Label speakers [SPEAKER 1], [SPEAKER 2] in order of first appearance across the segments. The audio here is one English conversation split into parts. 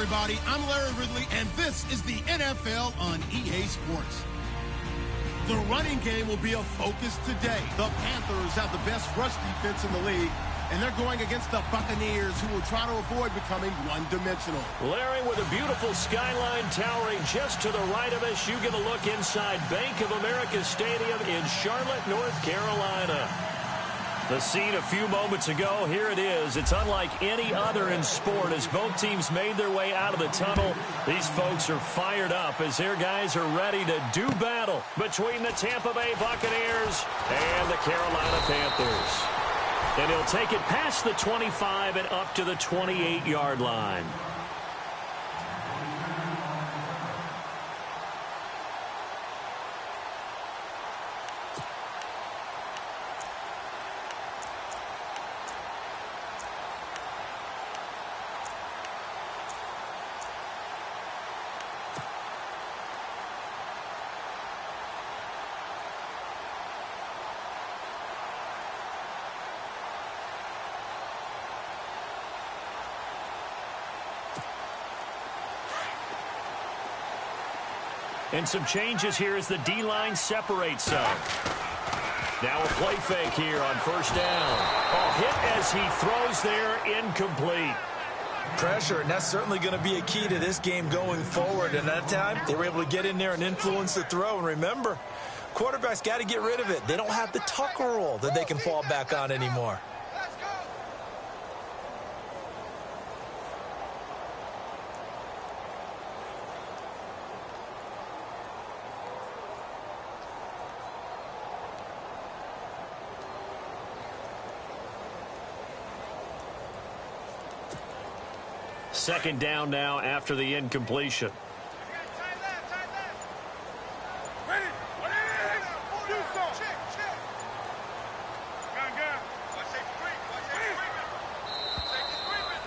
[SPEAKER 1] everybody. I'm Larry Ridley, and this is the NFL on EA Sports. The running game will be a focus today. The Panthers have the best rush defense in the league, and they're going against the Buccaneers, who will try to avoid becoming one-dimensional.
[SPEAKER 2] Larry, with a beautiful skyline towering just to the right of us, you get a look inside Bank of America Stadium in Charlotte, North Carolina. The scene a few moments ago, here it is. It's unlike any other in sport as both teams made their way out of the tunnel. These folks are fired up as their guys are ready to do battle between the Tampa Bay Buccaneers and the Carolina Panthers. And he'll take it past the 25 and up to the 28-yard line. And some changes here as the D-line separates some. Now a play fake here on first down. Oh, hit as he throws there, incomplete.
[SPEAKER 3] Pressure, and that's certainly going to be a key to this game going forward. And that time, they were able to get in there and influence the throw. And remember, quarterbacks got to get rid of it. They don't have the tuck rule that they can fall back on anymore.
[SPEAKER 2] Second down now after the incompletion.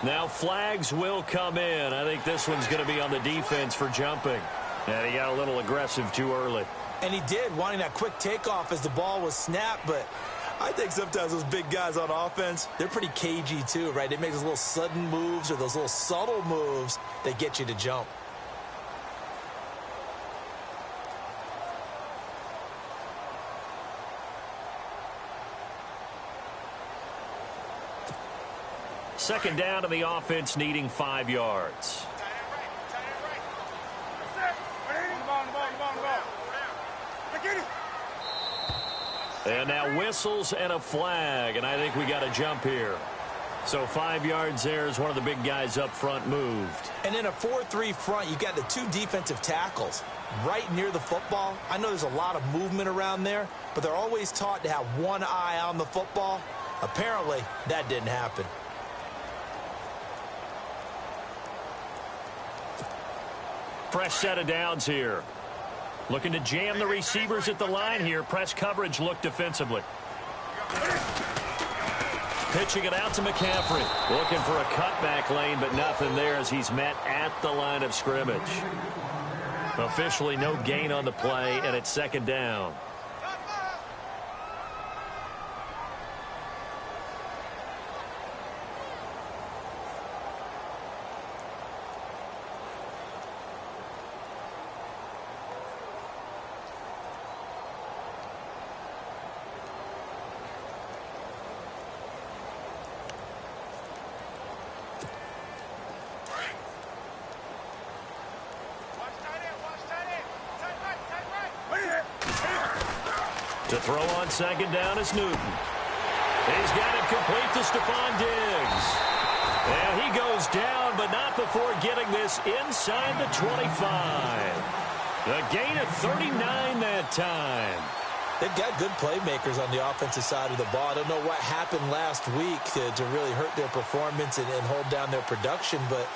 [SPEAKER 2] Now flags will come in. I think this one's going to be on the defense for jumping. And he got a little aggressive too early.
[SPEAKER 3] And he did, wanting that quick takeoff as the ball was snapped, but I think sometimes those big guys on offense, they're pretty cagey too, right? They make those little sudden moves or those little subtle moves that get you to jump.
[SPEAKER 2] Second down to the offense needing 5 yards. And now whistles and a flag, and I think we got a jump here. So 5 yards there as one of the big guys up front moved.
[SPEAKER 3] And in a 4-3 front, you've got the two defensive tackles right near the football. I know there's a lot of movement around there, but they're always taught to have one eye on the football. Apparently, that didn't happen.
[SPEAKER 2] Fresh set of downs here. Looking to jam the receivers at the line here. Press coverage look defensively. Pitching it out to McCaffrey. Looking for a cutback lane, but nothing there as he's met at the line of scrimmage. Officially no gain on the play, and it's second down. To throw on second down is Newton. He's got it complete to Stephon Diggs. Well, he goes down, but not before getting this inside the 25. A gain of 39 that time.
[SPEAKER 3] They've got good playmakers on the offensive side of the ball. I don't know what happened last week to really hurt their performance and hold down their production, but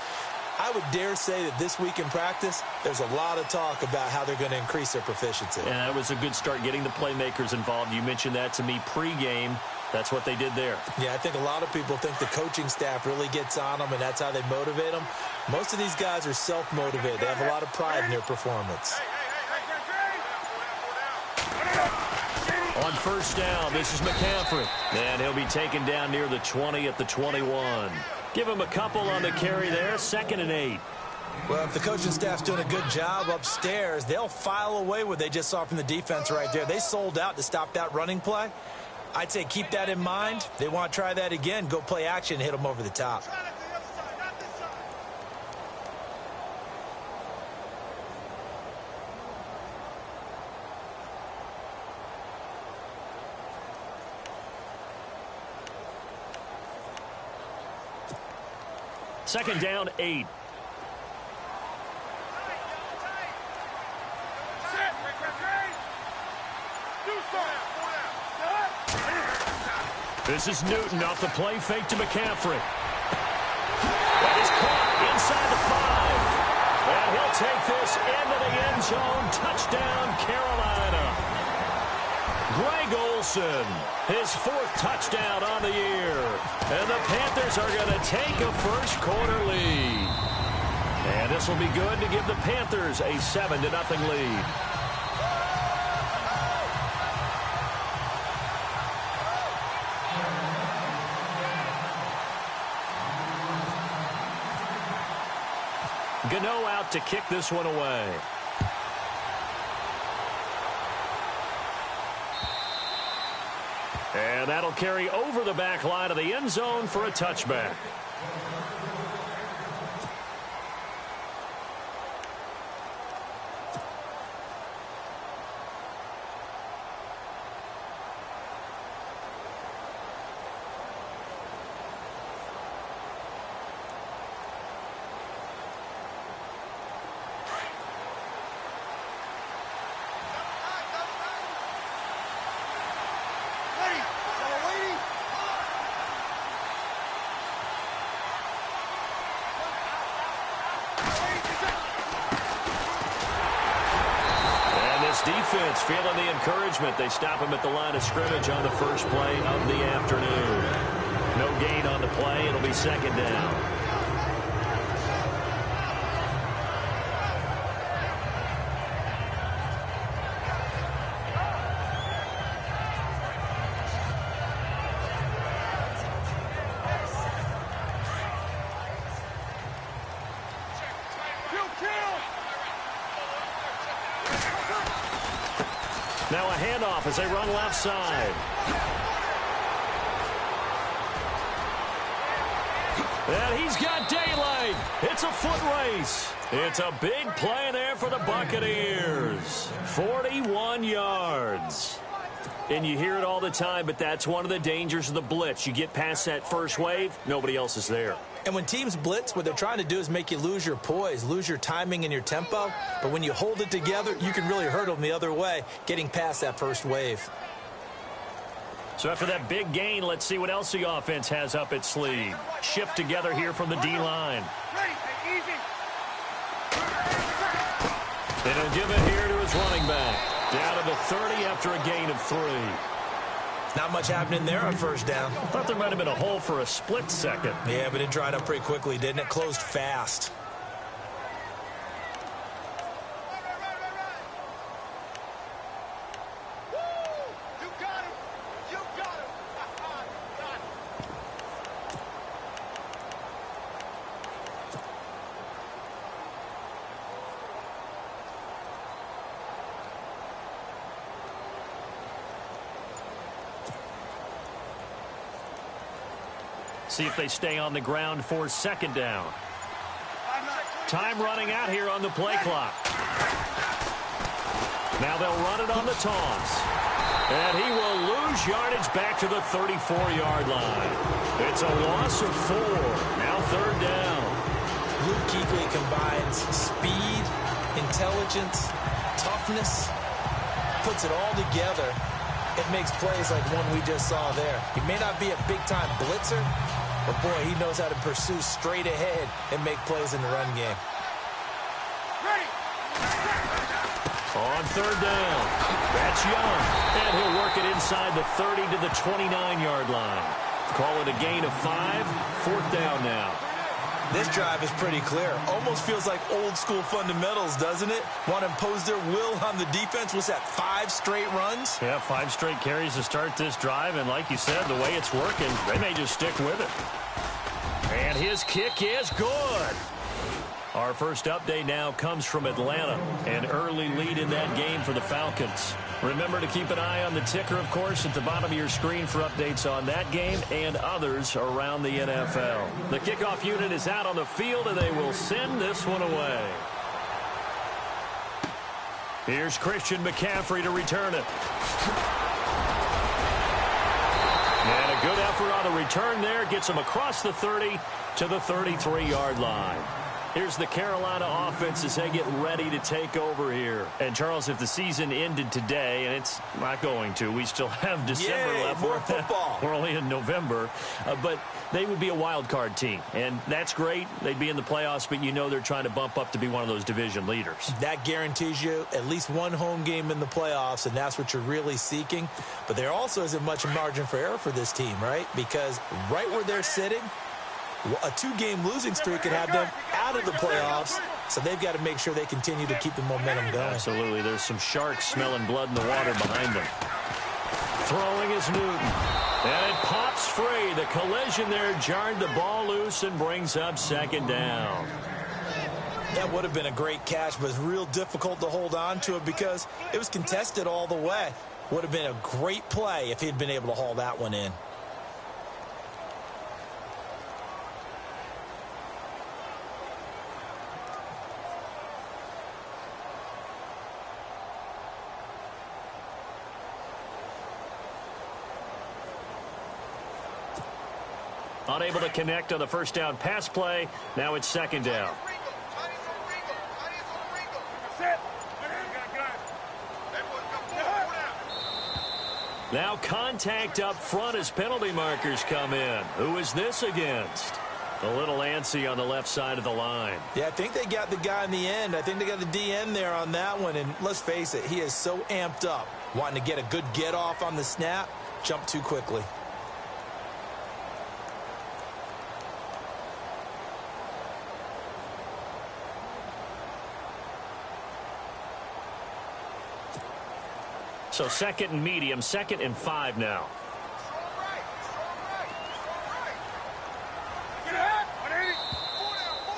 [SPEAKER 3] I would dare say that this week in practice, there's a lot of talk about how they're going to increase their proficiency.
[SPEAKER 2] And that was a good start getting the playmakers involved. You mentioned that to me pregame. That's what they did there.
[SPEAKER 3] Yeah, I think a lot of people think the coaching staff really gets on them, and that's how they motivate them. Most of these guys are self-motivated. They have a lot of pride in their performance.
[SPEAKER 2] On first down, this is McCaffrey. And he'll be taken down near the 20 at the 21. Give him a couple on the carry there, 2nd and 8.
[SPEAKER 3] Well, if the coaching staff's doing a good job upstairs, they'll file away what they just saw from the defense right there. They sold out to stop that running play. I'd say keep that in mind. They want to try that again. Go play action, hit them over the top.
[SPEAKER 2] Second down, 8. This is Newton off the play fake to McCaffrey. That is caught inside the 5. And he'll take this into the end zone. Touchdown, Carolina. Greg Olsen, his 4th touchdown on the year. And the Panthers are going to take a first-quarter lead. And this will be good to give the Panthers a 7-0 lead. Gano out to kick this one away. And that'll carry over the back line of the end zone for a touchback. Defense feeling the encouragement. They stop him at the line of scrimmage on the first play of the afternoon. No gain on the play. It'll be second down. Now a handoff as they run left side. And he's got daylight. It's a foot race. It's a big play there for the Buccaneers. 41 yards. And you hear it all the time, but that's one of the dangers of the blitz. You get past that first wave, nobody else is there.
[SPEAKER 3] And when teams blitz, what they're trying to do is make you lose your poise, lose your timing and your tempo. But when you hold it together, you can really hurt them the other way, getting past that first wave.
[SPEAKER 2] So after that big gain, let's see what else the offense has up its sleeve. Shift together here from the D-line. And he'll give it here to his running back. Down to the 30 after a gain of 3.
[SPEAKER 3] Not much happening there on first down.
[SPEAKER 2] Thought there might have been a hole for a split second.
[SPEAKER 3] Yeah, but it dried up pretty quickly, didn't it? Closed fast.
[SPEAKER 2] See if they stay on the ground for second down. Time running out here on the play clock. Now they'll run it on the toss. And he will lose yardage back to the 34-yard line. It's a loss of 4. Now third down.
[SPEAKER 3] Luke Kuechly combines speed, intelligence, toughness, puts it all together. It makes plays like one we just saw there. He may not be a big-time blitzer, but, boy, he knows how to pursue straight ahead and make plays in the run game.
[SPEAKER 2] On third down. That's Young. And he'll work it inside the 30 to the 29-yard line. Call it a gain of 5. Fourth down now.
[SPEAKER 3] This drive is pretty clear. Almost feels like old-school fundamentals, doesn't it? Want to impose their will on the defense. Was that 5 straight runs?
[SPEAKER 2] Yeah, 5 straight carries to start this drive. And like you said, the way it's working, they may just stick with it. And his kick is good. Our first update now comes from Atlanta. An early lead in that game for the Falcons. Remember to keep an eye on the ticker, of course, at the bottom of your screen for updates on that game and others around the NFL. The kickoff unit is out on the field, and they will send this one away. Here's Christian McCaffrey to return it. And a good effort on the return there. Gets him across the 30 to the 33-yard line. Here's the Carolina offense as they get ready to take over here. And, Charles, if the season ended today, and it's not going to, we still have December left.
[SPEAKER 3] More football.
[SPEAKER 2] We're only in November. But they would be a wild card team. And that's great. They'd be in the playoffs, but you know they're trying to bump up to be one of those division leaders.
[SPEAKER 3] That guarantees you at least one home game in the playoffs, and that's what you're really seeking. But there also isn't much margin for error for this team, right? Because right where they're sitting, a 2-game losing streak could have them out of the playoffs, so they've got to make sure they continue to keep the momentum going.
[SPEAKER 2] Absolutely. There's some sharks smelling blood in the water behind them. Throwing is Newton. And it pops free. The collision there jarred the ball loose and brings up second down.
[SPEAKER 3] That would have been a great catch, but it's real difficult to hold on to it because it was contested all the way. Would have been a great play if he'd been able to haul that one in.
[SPEAKER 2] Unable to connect on the first down pass play. Now it's second down. Now contact up front as penalty markers come in. Who is this against? A little antsy on the left side of the line.
[SPEAKER 3] Yeah, I think they got the guy in the end. I think they got the DN there on that one. And let's face it, he is so amped up, wanting to get a good get off on the snap, jump too quickly.
[SPEAKER 2] So second and medium, 2nd and 5 now.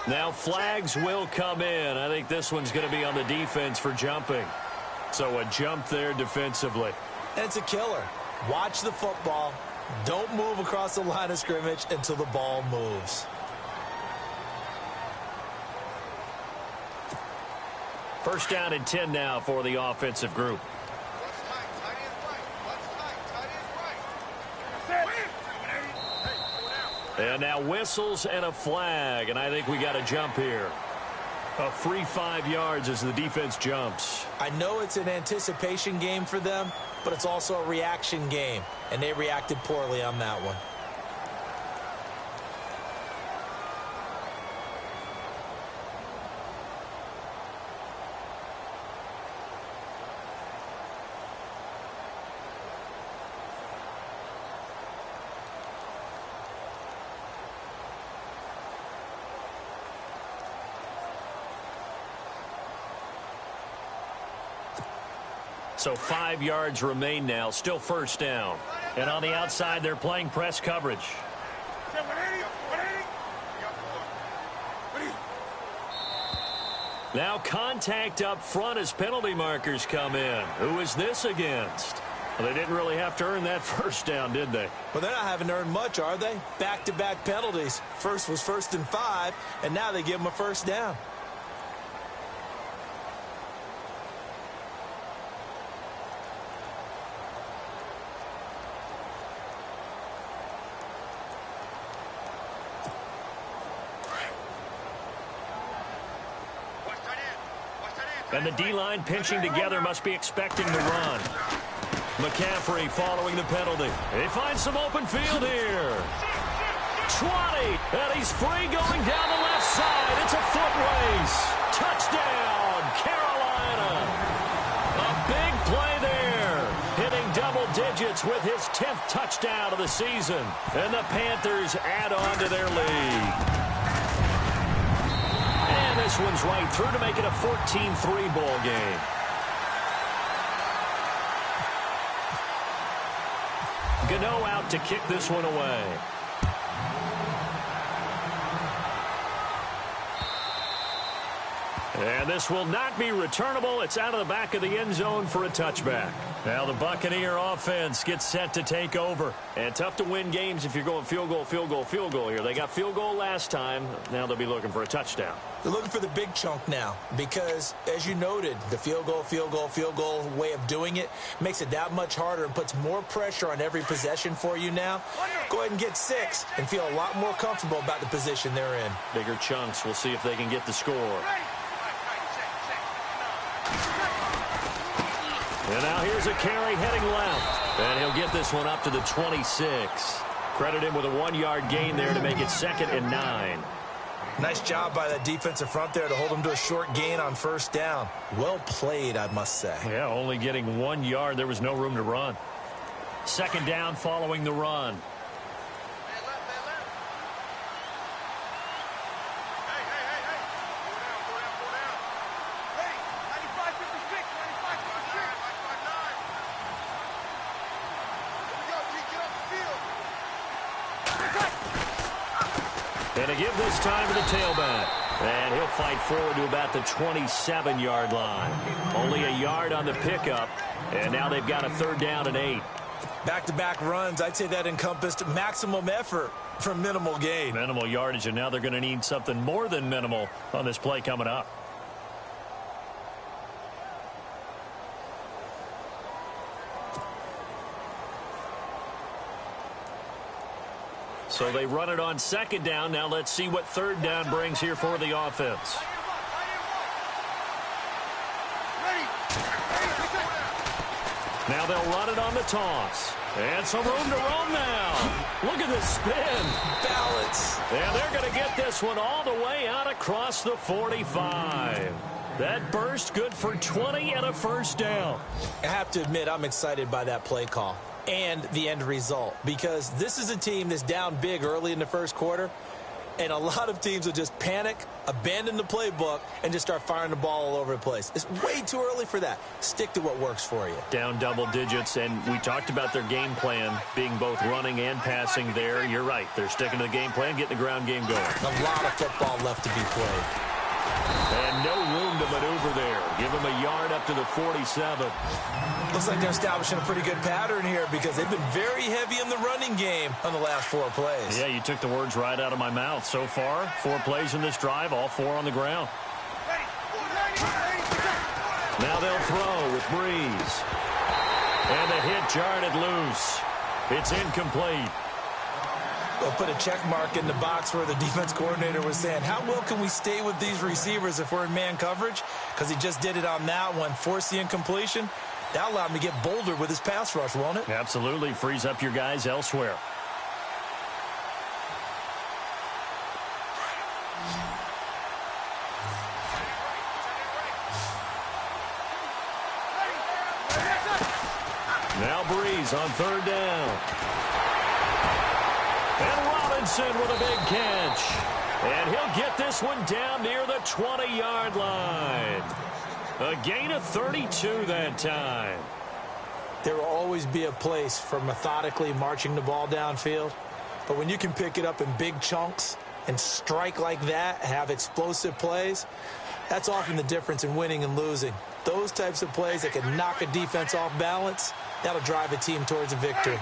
[SPEAKER 2] Now flags will come in. I think this one's going to be on the defense for jumping. So a jump there defensively.
[SPEAKER 3] And it's a killer. Watch the football. Don't move across the line of scrimmage until the ball moves.
[SPEAKER 2] First down and 10 now for the offensive group. And now whistles and a flag, and I think we got a jump here. A free 5 yards as the defense jumps.
[SPEAKER 3] I know it's an anticipation game for them, but it's also a reaction game, and they reacted poorly on that one.
[SPEAKER 2] So 5 yards remain now. Still first down. And on the outside, they're playing press coverage. Now contact up front as penalty markers come in. Who is this against? Well, they didn't really have to earn that first down, did they?
[SPEAKER 3] Well, they're not having to earn much, are they? Back-to-back penalties. First was 1st and 5, and now they give them a first down.
[SPEAKER 2] And the D-line pinching together must be expecting to run. McCaffrey following the penalty. He finds some open field here. 20, and he's free going down the left side. It's a foot race. Touchdown, Carolina. A big play there. Hitting double digits with his 10th touchdown of the season. And the Panthers add on to their lead. This one's right through to make it a 14-3 ball game. Gano out to kick this one away. And this will not be returnable. It's out of the back of the end zone for a touchback. Now the Buccaneer offense gets set to take over. And tough to win games if you're going field goal, field goal, field goal here. They got field goal last time. Now they'll be looking for a touchdown.
[SPEAKER 3] They're looking for the big chunk now because, as you noted, the field goal way of doing it makes it that much harder and puts more pressure on every possession for you now. Go ahead and get 6 and feel a lot more comfortable about the position they're in.
[SPEAKER 2] Bigger chunks. We'll see if they can get the score. And now here's a carry heading left. And he'll get this one up to the 26. Credit him with a 1-yard gain there to make it 2nd and 9.
[SPEAKER 3] Nice job by that defensive front there to hold him to a short gain on first down. Well played, I must say.
[SPEAKER 2] Yeah, only getting 1 yard. There was no room to run. 2nd down following the run. And a give this time to the tailback. And he'll fight forward to about the 27-yard line. Only a yard on the pickup. And now they've got a 3rd down and 8.
[SPEAKER 3] Back-to-back runs, I'd say that encompassed maximum effort for minimal gain.
[SPEAKER 2] Minimal yardage, and now they're going to need something more than minimal on this play coming up. So they run it on 2nd down. Now let's see what 3rd down brings here for the offense. Now they'll run it on the toss. And some room to roam now. Look at this spin.
[SPEAKER 3] Balance.
[SPEAKER 2] And they're going to get this one all the way out across the 45. That burst good for 20 and a 1st down.
[SPEAKER 3] I have to admit, I'm excited by that play call and the end result, because this is a team that's down big early in the first quarter, and a lot of teams will just panic, abandon the playbook, and just start firing the ball all over the place. It's way too early for that. Stick to what works for you.
[SPEAKER 2] Down double digits, and we talked about their game plan being both running and passing there. You're right. They're sticking to the game plan, getting the ground game going.
[SPEAKER 3] A lot of football left to be played.
[SPEAKER 2] And no room to maneuver there. Give them a yard up to the 47.
[SPEAKER 3] Looks like they're establishing a pretty good pattern here because they've been very heavy in the running game on the last 4 plays.
[SPEAKER 2] Yeah, you took the words right out of my mouth. So far, 4 plays in this drive, all 4 on the ground. Now they'll throw with Breeze. And the hit jarred it loose. It's incomplete.
[SPEAKER 3] They'll put a check mark in the box where the defense coordinator was saying, how well can we stay with these receivers if we're in man coverage? Because he just did it on that one, forced the incompletion. That allowed him to get bolder with his pass rush, won't it?
[SPEAKER 2] Absolutely. Frees up your guys elsewhere. Now Breeze on 3rd down. And Robinson with a big catch. And he'll get this one down near the 20-yard line. A gain of 32 that time.
[SPEAKER 3] There will always be a place for methodically marching the ball downfield. But when you can pick it up in big chunks and strike like that, have explosive plays, that's often the difference in winning and losing. Those types of plays that can knock a defense off balance, that'll drive a team towards a victory.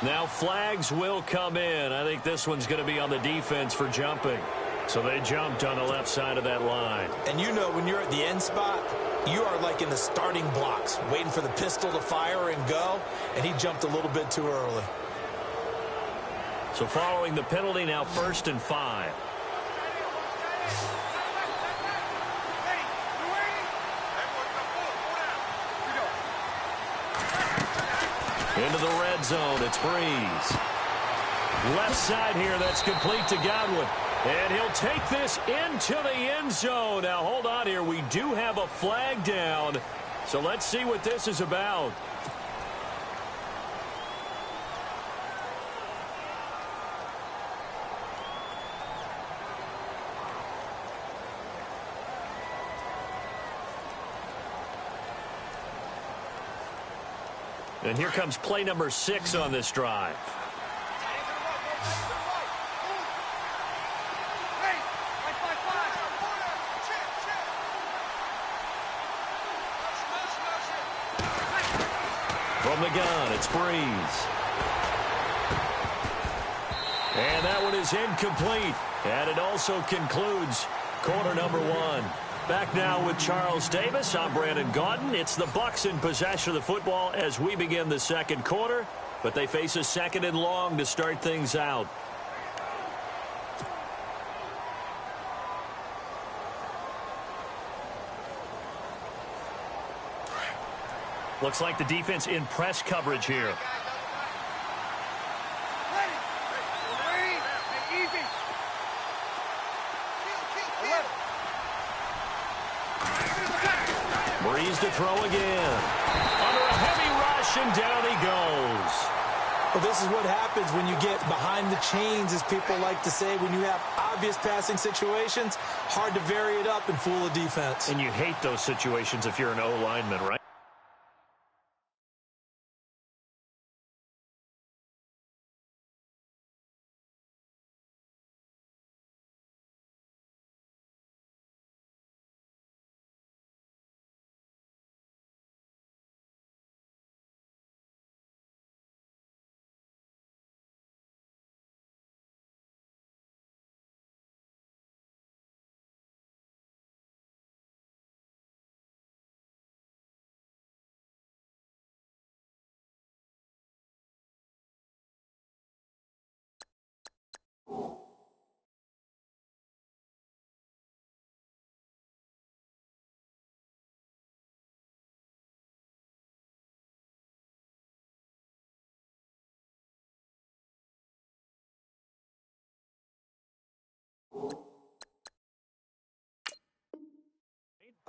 [SPEAKER 2] Now flags will come in. I think this one's going to be on the defense for jumping. So they jumped on the left side of that line.
[SPEAKER 3] And you know when you're at the end spot, you are like in the starting blocks, waiting for the pistol to fire and go, and he jumped a little bit too early.
[SPEAKER 2] So following the penalty, now 1st and 5. Into the red zone, it's Breeze. Left side here, that's complete to Godwin. And he'll take this into the end zone. Now, hold on here. We do have a flag down. So let's see what this is about. And here comes play number 6 on this drive. From the gun, it's Breeze. And that one is incomplete. And it also concludes quarter number one. Back now with Charles Davis. I'm Brandon Gaudin. It's the Bucs in possession of the football as we begin the second quarter. But they face a second and long to start things out. Looks like the defense in press coverage here. Breeze to throw again. Under a heavy rush, and down he goes.
[SPEAKER 3] Well, this is what happens when you get behind the chains, as people like to say. When you have obvious passing situations, hard to vary it up and fool a defense.
[SPEAKER 2] And you hate those situations if you're an O-lineman, right?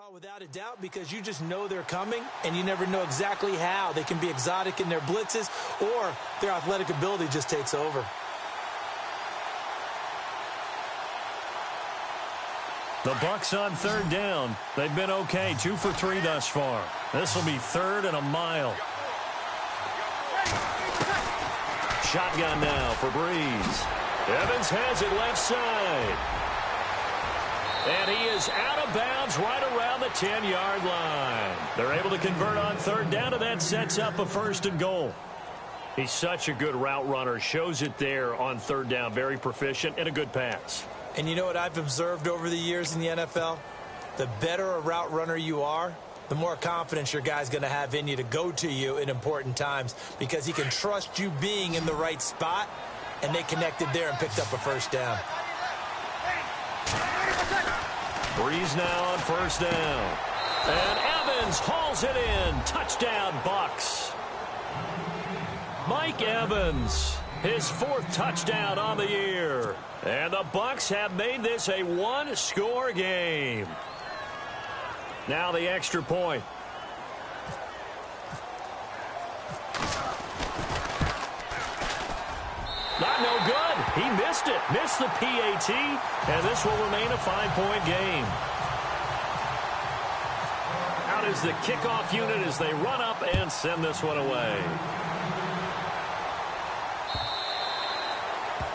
[SPEAKER 3] Oh, without a doubt, because you just know they're coming, and you never know exactly how. They can be exotic in their blitzes, or their athletic ability just takes over.
[SPEAKER 2] The Bucs on third down. They've been okay, 2 for 3 thus far. This will be third and a mile. Shotgun now for Breeze. Evans has it left side. And he is out of bounds right around the 10-yard line. They're able to convert on third down, and that sets up a first and goal. He's such a good route runner. Shows it there on third down. Very proficient and a good pass.
[SPEAKER 3] And you know what I've observed over the years in the NFL? The better a route runner you are, the more confidence your guy's going to have in you to go to you in important times, because he can trust you being in the right spot, and they connected there and picked up a first down.
[SPEAKER 2] Breeze now on first down. And Evans hauls it in. Touchdown, Bucs. Mike Evans, his 4th touchdown on the year. And the Bucs have made this a one-score game. Now the extra point. Not no good. He missed it. Missed the PAT. And this will remain a 5-point game. Out is the kickoff unit as they run up and send this one away.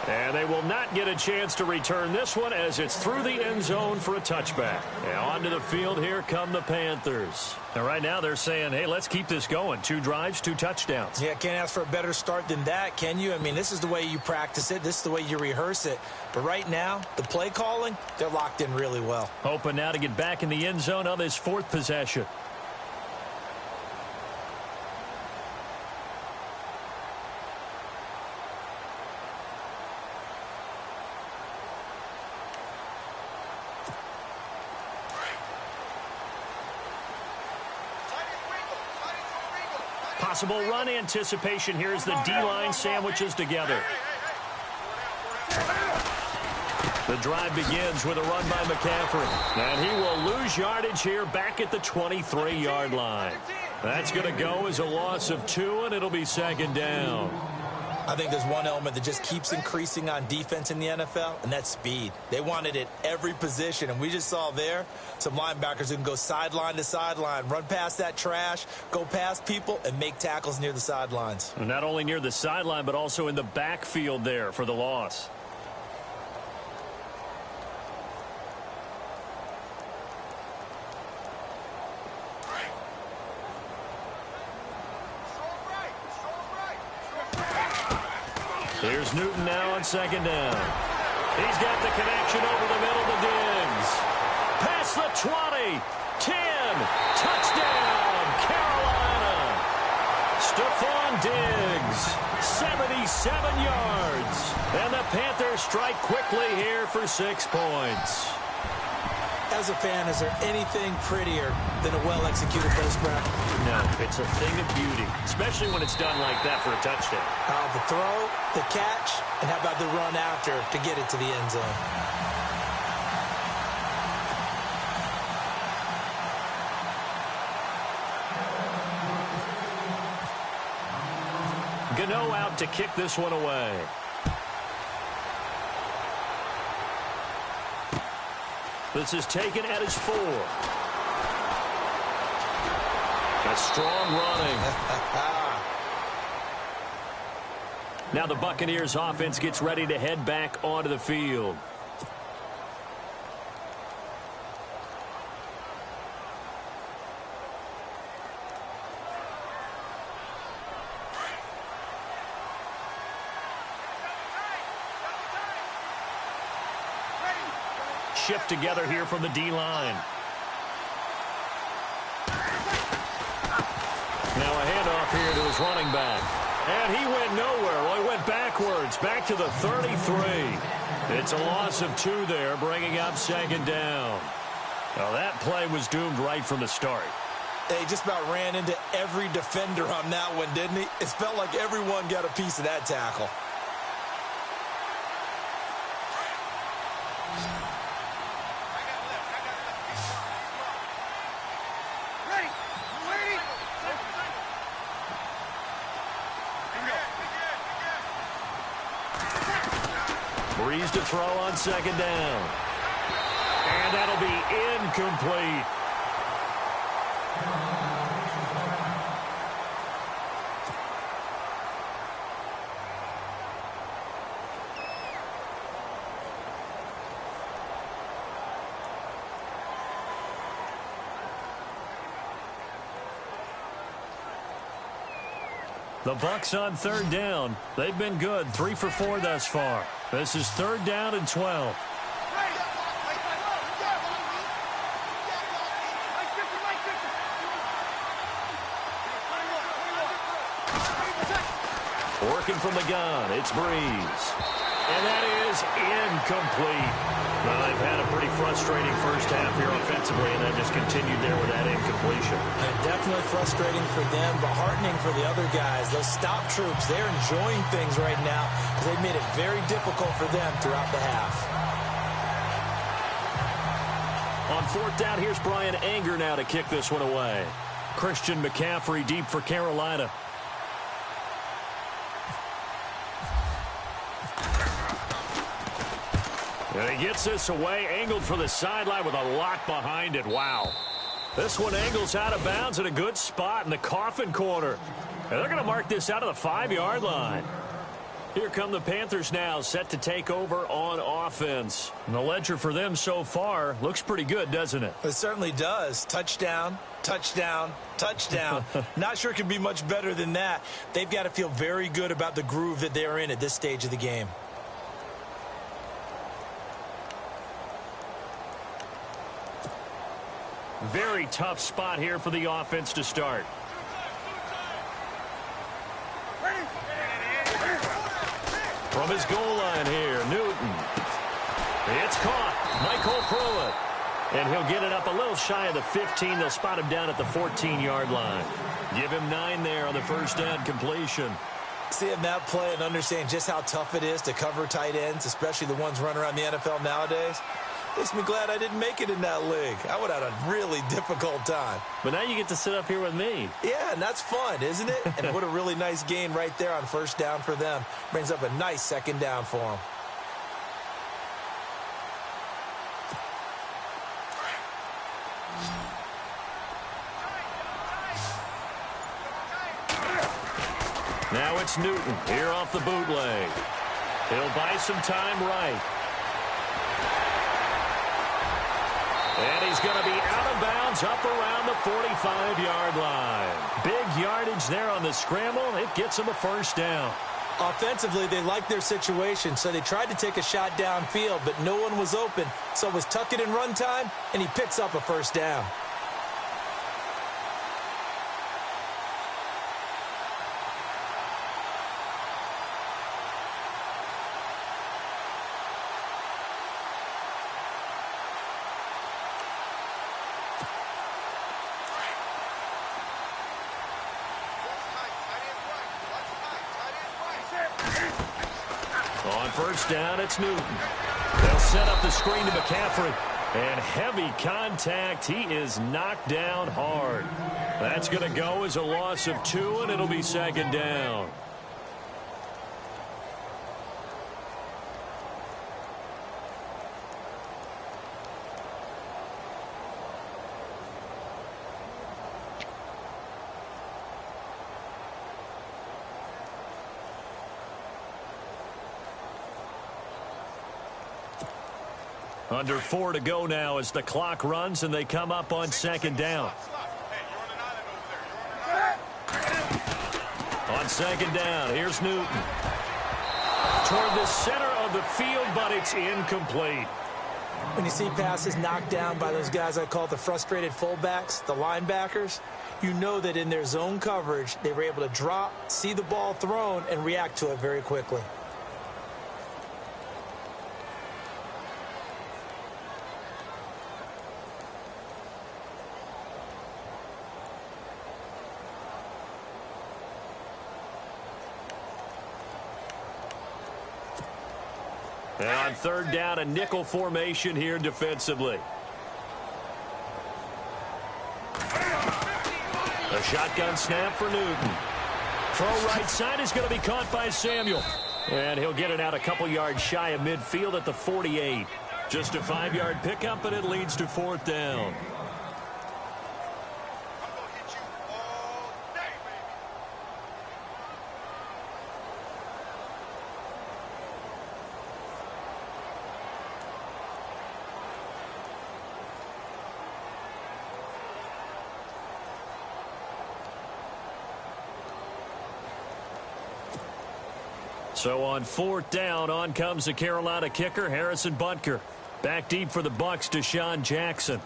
[SPEAKER 2] And they will not get a chance to return this one as it's through the end zone for a touchback. And onto the field, here come the Panthers. And right now they're saying, hey, let's keep this going. 2 drives, 2 touchdowns.
[SPEAKER 3] Yeah, can't ask for a better start than that, can you? I mean, this is the way you practice it. This is the way you rehearse it. But right now, the play calling, they're locked in really well.
[SPEAKER 2] Hoping now to get back in the end zone on this 4th possession. Possible run anticipation here as the D-line sandwiches together. The drive begins with a run by McCaffrey. And he will lose yardage here back at the 23-yard line. That's going to go as a loss of 2, and it'll be second down.
[SPEAKER 3] I think there's one element that just keeps increasing on defense in the NFL, and that's speed. They want it at every position, and we just saw there some linebackers who can go sideline to sideline, run past that trash, go past people, and make tackles near the sidelines.
[SPEAKER 2] And not only near the sideline, but also in the backfield there for the loss. Here's Newton now on second down. He's got the connection over the middle to Diggs. Past the 20, 10, touchdown, Carolina. Stephon Diggs, 77 yards. And the Panthers strike quickly here for 6 points.
[SPEAKER 3] As a fan, is there anything prettier than a well-executed post route?
[SPEAKER 2] No, it's a thing of beauty, especially when it's done like that for a touchdown.
[SPEAKER 3] The throw, the catch, and how about the run after to get it to the end zone?
[SPEAKER 2] Gano out to kick this one away. This is taken at his 4. A strong running. Now the Buccaneers offense gets ready to head back onto the field. Shift together here from the D-line. Now a handoff here to his running back. And he went nowhere. Well, he went backwards, back to the 33. It's a loss of 2 there, bringing up second down. Now that play was doomed right from the start.
[SPEAKER 3] He just about ran into every defender on that one, didn't he? It felt like everyone got a piece of that tackle.
[SPEAKER 2] Breeze to throw on second down. And that'll be incomplete. The Bucs on third down. They've been good, 3 for 4 thus far. This is third down and 12. Working from the gun, it's Breeze. And that is incomplete. Well, they've had a pretty frustrating first half here offensively, and they've just continued there with that incompletion.
[SPEAKER 3] And definitely frustrating for them, but heartening for the other guys. Those stop troops, they're enjoying things right now because they've made it very difficult for them throughout the half.
[SPEAKER 2] On fourth down, here's Brian Anger now to kick this one away. Christian McCaffrey deep for Carolina. And he gets this away, angled for the sideline with a lot behind it. Wow. This one angles out of bounds at a good spot in the coffin corner. And they're going to mark this out of the 5-yard line. Here come the Panthers now, set to take over on offense. And the ledger for them so far looks pretty good, doesn't it?
[SPEAKER 3] It certainly does. Touchdown, touchdown, touchdown. Not sure it can be much better than that. They've got to feel very good about the groove that they're in at this stage of the game.
[SPEAKER 2] Very tough spot here for the offense to start. From his goal line here, Newton. It's caught. Michael Pruitt. And he'll get it up a little shy of the 15. They'll spot him down at the 14-yard line. Give him 9 there on the first down completion.
[SPEAKER 3] Seeing that play and understanding just how tough it is to cover tight ends, especially the ones running around the NFL nowadays, makes me glad I didn't make it in that league. I would have had a really difficult time.
[SPEAKER 2] But now you get to sit up here with me.
[SPEAKER 3] Yeah, and that's fun, isn't it? And what a really nice gain right there on first down for them. Brings up a nice second down for them.
[SPEAKER 2] Now it's Newton here off the bootleg. He'll buy some time right. And he's going to be out of bounds up around the 45-yard line. Big yardage there on the scramble. It gets him a first down.
[SPEAKER 3] Offensively, they liked their situation, so they tried to take a shot downfield, but no one was open. So it was tuck it and run time, and he picks up a first down.
[SPEAKER 2] On first down, it's Newton. They'll set up the screen to McCaffrey. And heavy contact. He is knocked down hard. That's going to go as a loss of 2, and it'll be second down. Under 4 to go now as the clock runs and they come up on second down. On second down, here's Newton. Toward the center of the field, but it's incomplete.
[SPEAKER 3] When you see passes knocked down by those guys I call the frustrated fullbacks, the linebackers, you know that in their zone coverage, they were able to drop, see the ball thrown, and react to it very quickly.
[SPEAKER 2] And on third down, a nickel formation here defensively. A shotgun snap for Newton. Throw right side is going to be caught by Samuel. And he'll get it out a couple yards shy of midfield at the 48. Just a 5-yard pickup, and it leads to fourth down. So on fourth down, on comes the Carolina kicker, Harrison Butker. Back deep for the Bucs, Deshaun Jackson.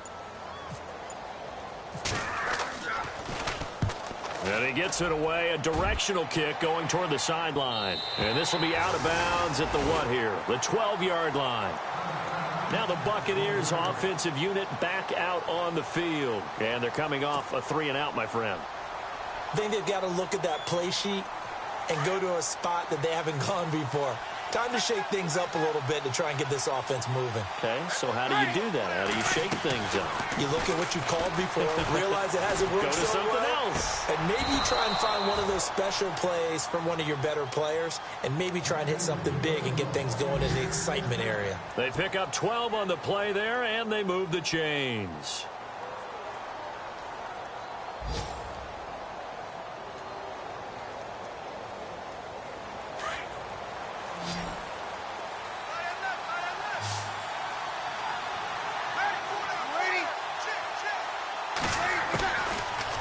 [SPEAKER 2] And he gets it away, a directional kick going toward the sideline. And this will be out of bounds at the what here? The 12-yard line. Now the Buccaneers offensive unit back out on the field. And they're coming off a 3-and-out, my friend.
[SPEAKER 3] I think they've got to look at that play sheet and go to a spot that they haven't gone before. Time to shake things up a little bit to try and get this offense moving.
[SPEAKER 2] Okay, so how do you do that? How do you shake things up?
[SPEAKER 3] You look at what you called before, realize it hasn't worked
[SPEAKER 2] Go to
[SPEAKER 3] so
[SPEAKER 2] something
[SPEAKER 3] well,
[SPEAKER 2] else.
[SPEAKER 3] and maybe you try and find one of those special plays from one of your better players, and maybe try and hit something big and get things going in the excitement area.
[SPEAKER 2] They pick up 12 on the play there, and they move the chains.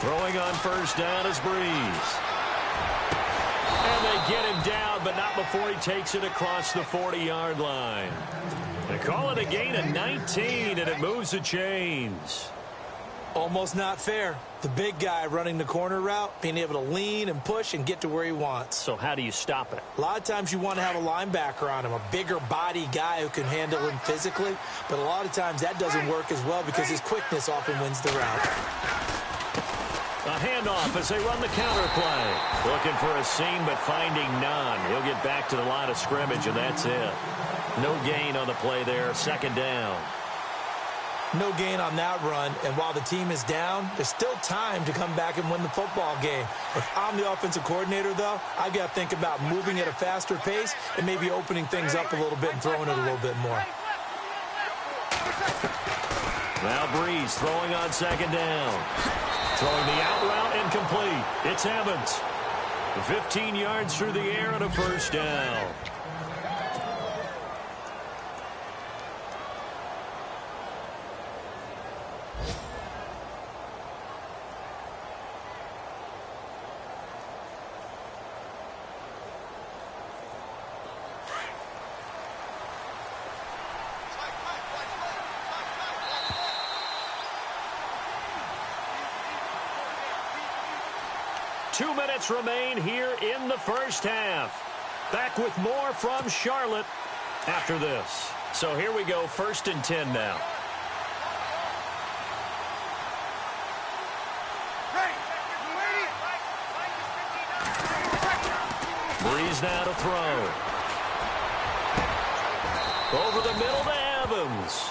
[SPEAKER 2] Throwing on first down is Breeze. And they get him down, but not before he takes it across the 40-yard line. They call it a gain of 19, and it moves the chains.
[SPEAKER 3] Almost not fair. The big guy running the corner route, being able to lean and push and get to where he wants.
[SPEAKER 2] So how do you stop it?
[SPEAKER 3] A lot of times you want to have a linebacker on him, a bigger body guy who can handle him physically, but a lot of times that doesn't work as well because his quickness often wins the route.
[SPEAKER 2] A handoff as they run the counter play. Looking for a seam, but finding none. He'll get back to the line of scrimmage, and that's it. No gain on the play there, second down.
[SPEAKER 3] No gain on that run, and while the team is down, there's still time to come back and win the football game. If I'm the offensive coordinator, though, I've got to think about moving at a faster pace and maybe opening things up a little bit and throwing it a little bit more.
[SPEAKER 2] Now Breeze throwing on second down. Throwing the out route incomplete. It's Evans. 15 yards through the air and a first down. 2 minutes remain here in the first half. Back with more from Charlotte after this. So here we go, 1st and 10 now. Breeze now to throw. Over the middle to Evans.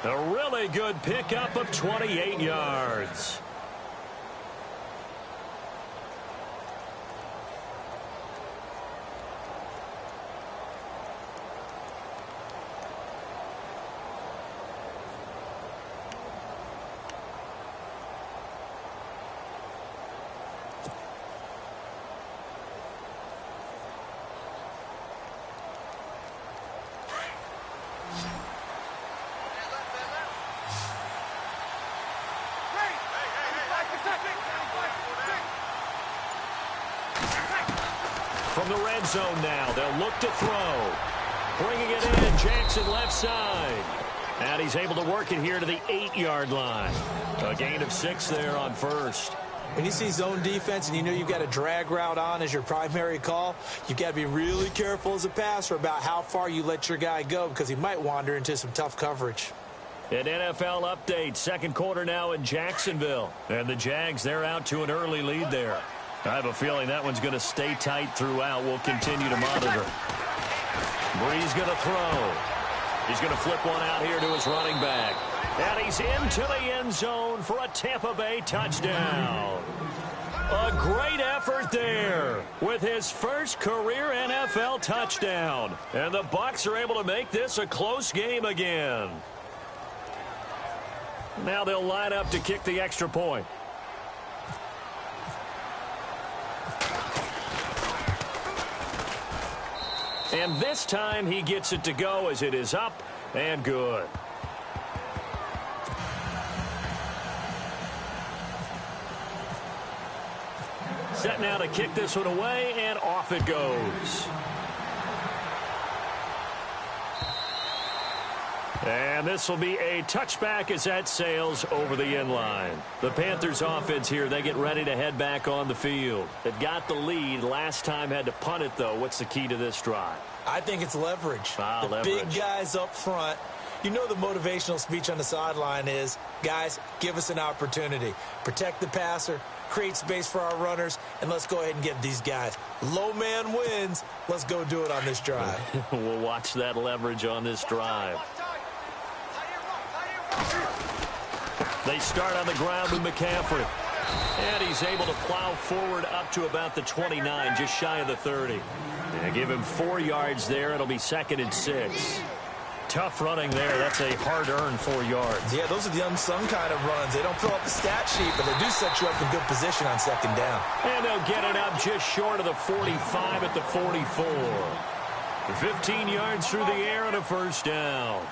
[SPEAKER 2] A really good pickup of 28 yards. From the red zone now, they'll look to throw. Bringing it in, Jackson left side. And he's able to work it here to the 8-yard line. A gain of 6 there on first.
[SPEAKER 3] When you see zone defense and you know you've got a drag route on as your primary call, you've got to be really careful as a passer about how far you let your guy go because he might wander into some tough coverage.
[SPEAKER 2] An NFL update, second quarter now in Jacksonville. And the Jags, they're out to an early lead there. I have a feeling that one's going to stay tight throughout. We'll continue to monitor. Breeze going to throw. He's going to flip one out here to his running back. And he's into the end zone for a Tampa Bay touchdown. A great effort there with his first career NFL touchdown. And the Bucs are able to make this a close game again. Now they'll line up to kick the extra point. And this time he gets it to go as it is up and good. Set now to kick this one away, and off it goes. And this will be a touchback as that sails over the end line. The Panthers offense here, they get ready to head back on the field. They've got the lead. Last time had to punt it, though. What's the key to this drive?
[SPEAKER 3] I think it's leverage.
[SPEAKER 2] Leverage.
[SPEAKER 3] Big guys up front. You know the motivational speech on the sideline is, guys, give us an opportunity. Protect the passer, create space for our runners, and let's go ahead and get these guys. Low man wins. Let's go do it on this drive.
[SPEAKER 2] We'll watch that leverage on this drive. They start on the ground with McCaffrey. And he's able to plow forward up to about the 29, just shy of the 30. And give him 4 yards there. It'll be 2nd and 6. Tough running there. That's a hard-earned 4 yards.
[SPEAKER 3] Yeah, those are the unsung kind of runs. They don't fill up the stat sheet, but they do set you up in good position on 2nd down.
[SPEAKER 2] And they'll get it up just short of the 45 at the 44. 15 yards through the air and a first down.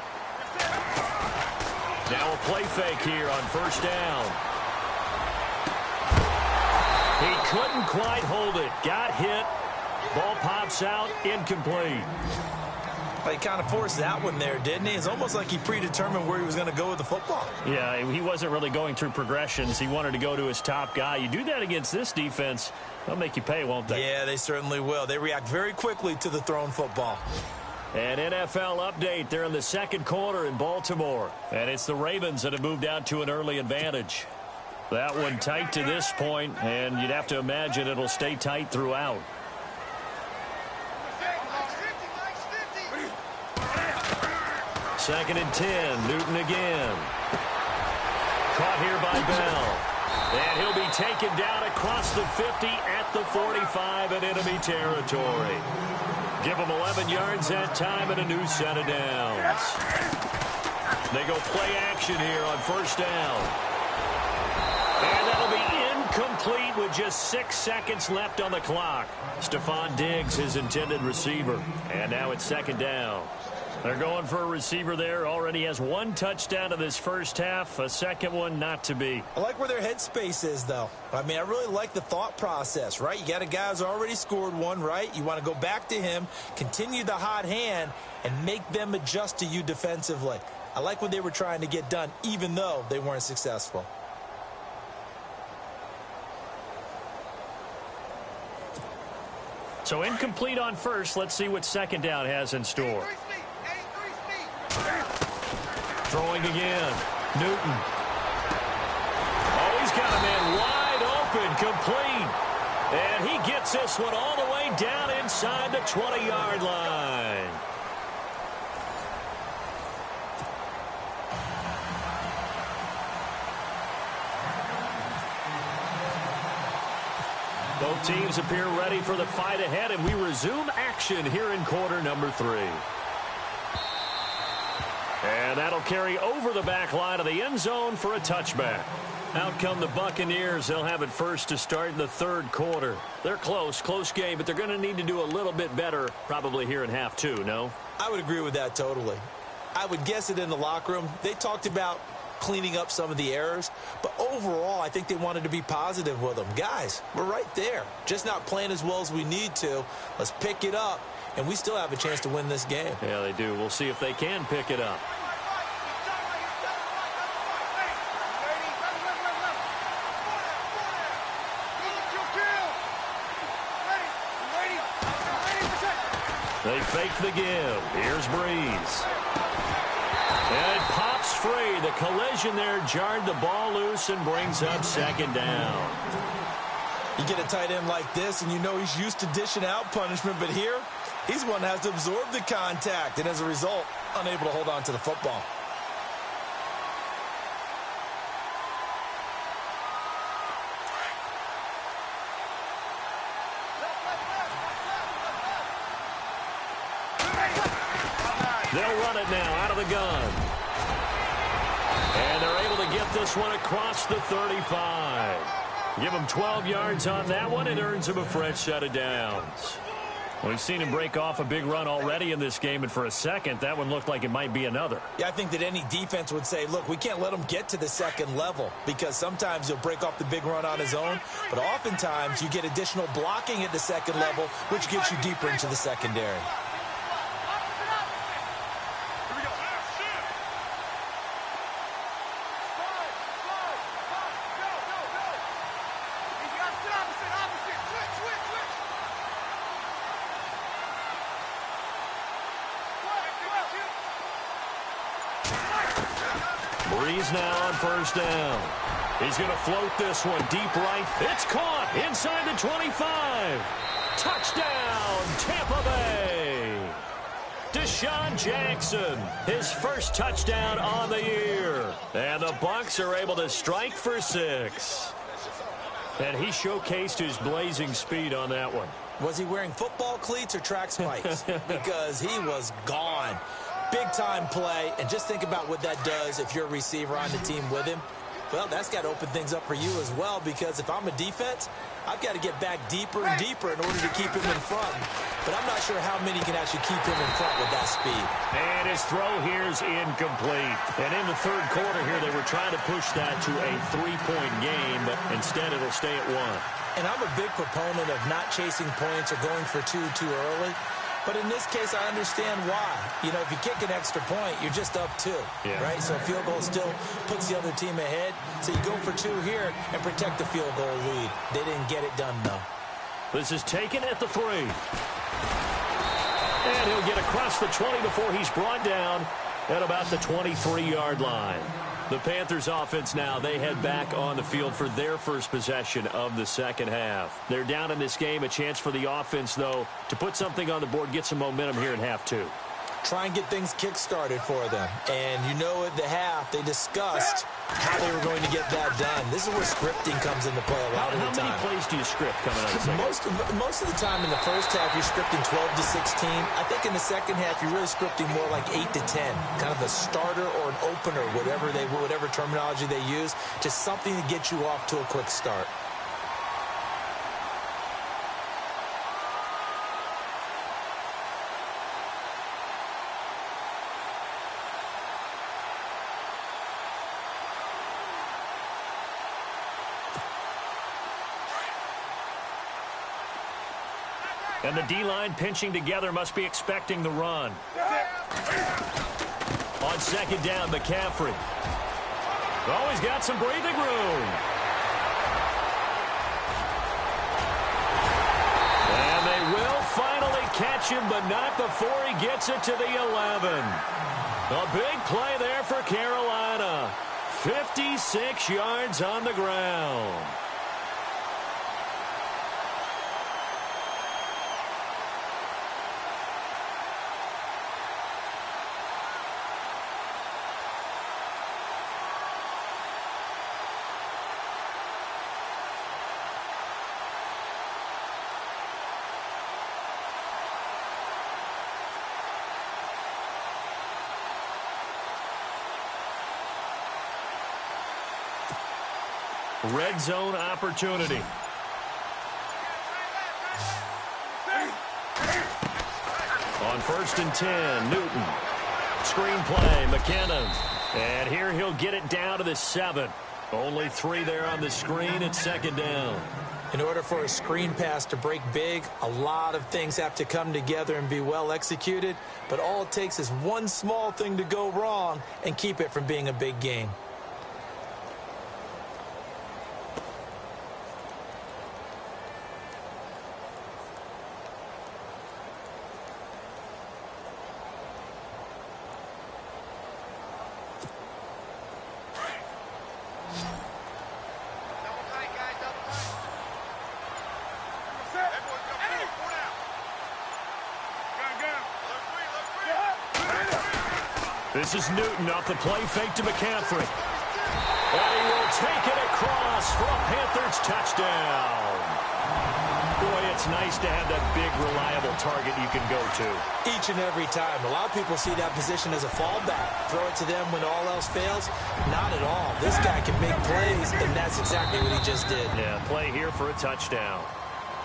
[SPEAKER 2] Now a play fake here on first down. He couldn't quite hold it. Got hit. Ball pops out. Incomplete.
[SPEAKER 3] He kind of forced that one there, didn't he? It's almost like he predetermined where he was going to go with the football.
[SPEAKER 2] Yeah, he wasn't really going through progressions. He wanted to go to his top guy. You do that against this defense, they'll make you pay, won't they?
[SPEAKER 3] Yeah, they certainly will. They react very quickly to the thrown football.
[SPEAKER 2] An NFL update. They're in the second quarter in Baltimore. And it's the Ravens that have moved out to an early advantage. That one tight to this point, and you'd have to imagine it'll stay tight throughout. Second and 10. Newton again. Caught here by Bell. And he'll be taken down across the 50 at the 45 in enemy territory. Give him 11 yards that time and a new set of downs. They go play action here on first down. And that'll be incomplete with just 6 seconds left on the clock. Stephon Diggs, his intended receiver. And now it's 2nd down. They're going for a receiver there. Already has 1 touchdown in this first half. A second one not to be.
[SPEAKER 3] I like where their headspace is, though. I mean, I really like the thought process, right? You got a guy who's already scored 1, right? You want to go back to him, continue the hot hand, and make them adjust to you defensively. I like what they were trying to get done, even though they weren't successful.
[SPEAKER 2] So incomplete on first. Let's see what second down has in store. Throwing again. Newton. Oh, he's got a man wide open, complete. And he gets this one all the way down inside the 20-yard line. Both teams appear ready for the fight ahead, and we resume action here in quarter number 3. And that'll carry over the back line of the end zone for a touchback. Out come the Buccaneers. They'll have it first to start in the third quarter. They're close game, but they're going to need to do a little bit better probably here in half 2, no?
[SPEAKER 3] I would agree with that totally. I would guess it in the locker room. They talked about cleaning up some of the errors, but overall I think they wanted to be positive with them. Guys, we're right there, just not playing as well as we need to. Let's pick it up, and we still have a chance to win this game.
[SPEAKER 2] Yeah, they do. We'll see if they can pick it up. They fake the give. Here's Breeze. And it pops free. The collision there jarred the ball loose and brings up second down.
[SPEAKER 3] You get a tight end like this, and you know he's used to dishing out punishment, but here, he's one that has to absorb the contact, and as a result, unable to hold on to the football.
[SPEAKER 2] They'll run it now out of the gun. And they're able to get this one across the 35. Give him 12 yards on that one. It earns him a fresh set of downs. We've seen him break off a big run already in this game, and for a second, that one looked like it might be another.
[SPEAKER 3] Yeah, I think that any defense would say, look, we can't let him get to the second level, because sometimes he'll break off the big run on his own, but oftentimes you get additional blocking at the second level, which gets you deeper into the secondary.
[SPEAKER 2] Breeze now on first down. He's going to float this one deep right. It's caught inside the 25. Touchdown, Tampa Bay. Deshaun Jackson, his first touchdown on the year. And the Bucs are able to strike for 6. And he showcased his blazing speed on that one.
[SPEAKER 3] Was he wearing football cleats or track spikes? Because he was gone. Big-time play, and just think about what that does if you're a receiver on the team with him. Well, that's got to open things up for you as well, because if I'm a defense, I've got to get back deeper and deeper in order to keep him in front. But I'm not sure how many can actually keep him in front with that speed.
[SPEAKER 2] And his throw here is incomplete. And in the third quarter here, they were trying to push that to a 3-point game, but instead it'll stay at 1.
[SPEAKER 3] And I'm a big proponent of not chasing points or going for 2 too early. But in this case, I understand why. You know, if you kick an extra point, you're just up 2, right? So a field goal still puts the other team ahead. So you go for 2 here and protect the field goal lead. They didn't get it done, though.
[SPEAKER 2] This is taken at the 3. And he'll get across the 20 before he's brought down at about the 23-yard line. The Panthers offense now, they head back on the field for their first possession of the second half. They're down in this game. A chance for the offense, though, to put something on the board, get some momentum here in half 2.
[SPEAKER 3] Try and get things kick-started for them. And you know at the half, they discussed how they were going to get that done. This is where scripting comes into play a lot of the time.
[SPEAKER 2] How many plays do you script coming out of the second?
[SPEAKER 3] Most of the time in the first half, you're scripting 12 to 16. I think in the second half, you're really scripting more like 8 to 10. Kind of a starter or an opener, whatever terminology they use. Just something to get you off to a quick start.
[SPEAKER 2] And the D-line pinching together, must be expecting the run. On second down, McCaffrey. Oh, he's got some breathing room. And they will catch him, but not before he gets it to the 11. A big play there for Carolina. 56 yards on the ground. Red zone opportunity. On 1st and 10, Newton. Screen play, McKinnon. And here he'll get it down to the 7. Only 3 there on the screen at 2nd down.
[SPEAKER 3] In order for a screen pass to break big, a lot of things have to come together and be well executed. But all it takes is one small thing to go wrong and keep it from being a big game.
[SPEAKER 2] This is Newton off the play fake to McCaffrey. And he will take it across for a Panthers touchdown. Boy, it's nice to have that big, reliable target you can go to.
[SPEAKER 3] Each and every time. A lot of people see that position as a fallback. Throw it to them when all else fails. Not at all. This guy can make plays, and that's exactly what he just did.
[SPEAKER 2] Yeah, play here for a touchdown.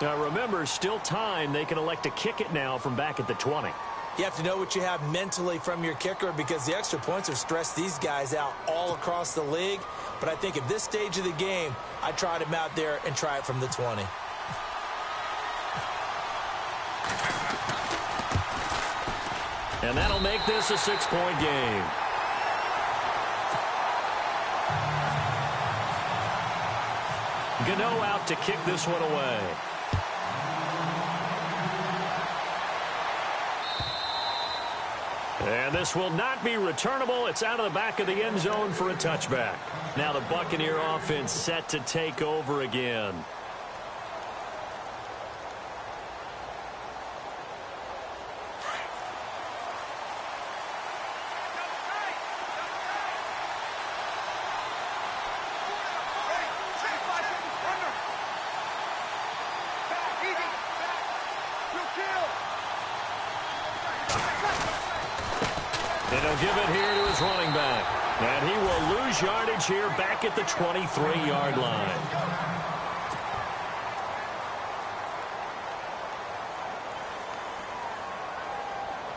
[SPEAKER 2] Now, remember, still time. They can elect to kick it now from back at the 20.
[SPEAKER 3] You have to know what you have mentally from your kicker because the extra points have stressed these guys out all across the league. But I think at this stage of the game, I tried him out there and try it from the 20.
[SPEAKER 2] And that'll make this a 6-point game. Gano out to kick this one away. And this will not be returnable. It's out of the back of the end zone for a touchback. Now the Buccaneer offense set to take over again. And he'll give it here to his running back. And he will lose yardage here back at the 23-yard line.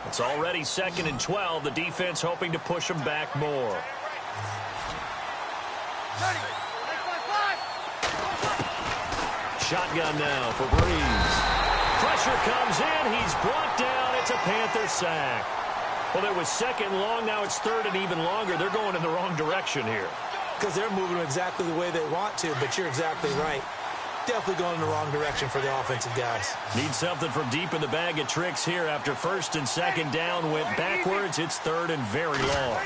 [SPEAKER 2] It's already 2nd and 12. The defense hoping to push him back more. Shotgun now for Breeze. Pressure comes in. He's brought down. It's a Panther sack. Well, it was 2nd long. Now it's 3rd and even longer. They're going in the wrong direction here.
[SPEAKER 3] Because they're moving exactly the way they want to, but you're exactly right. Definitely going in the wrong direction for the offensive guys.
[SPEAKER 2] Need something from deep in the bag of tricks here after 1st and 2nd down went backwards. It's 3rd and very long.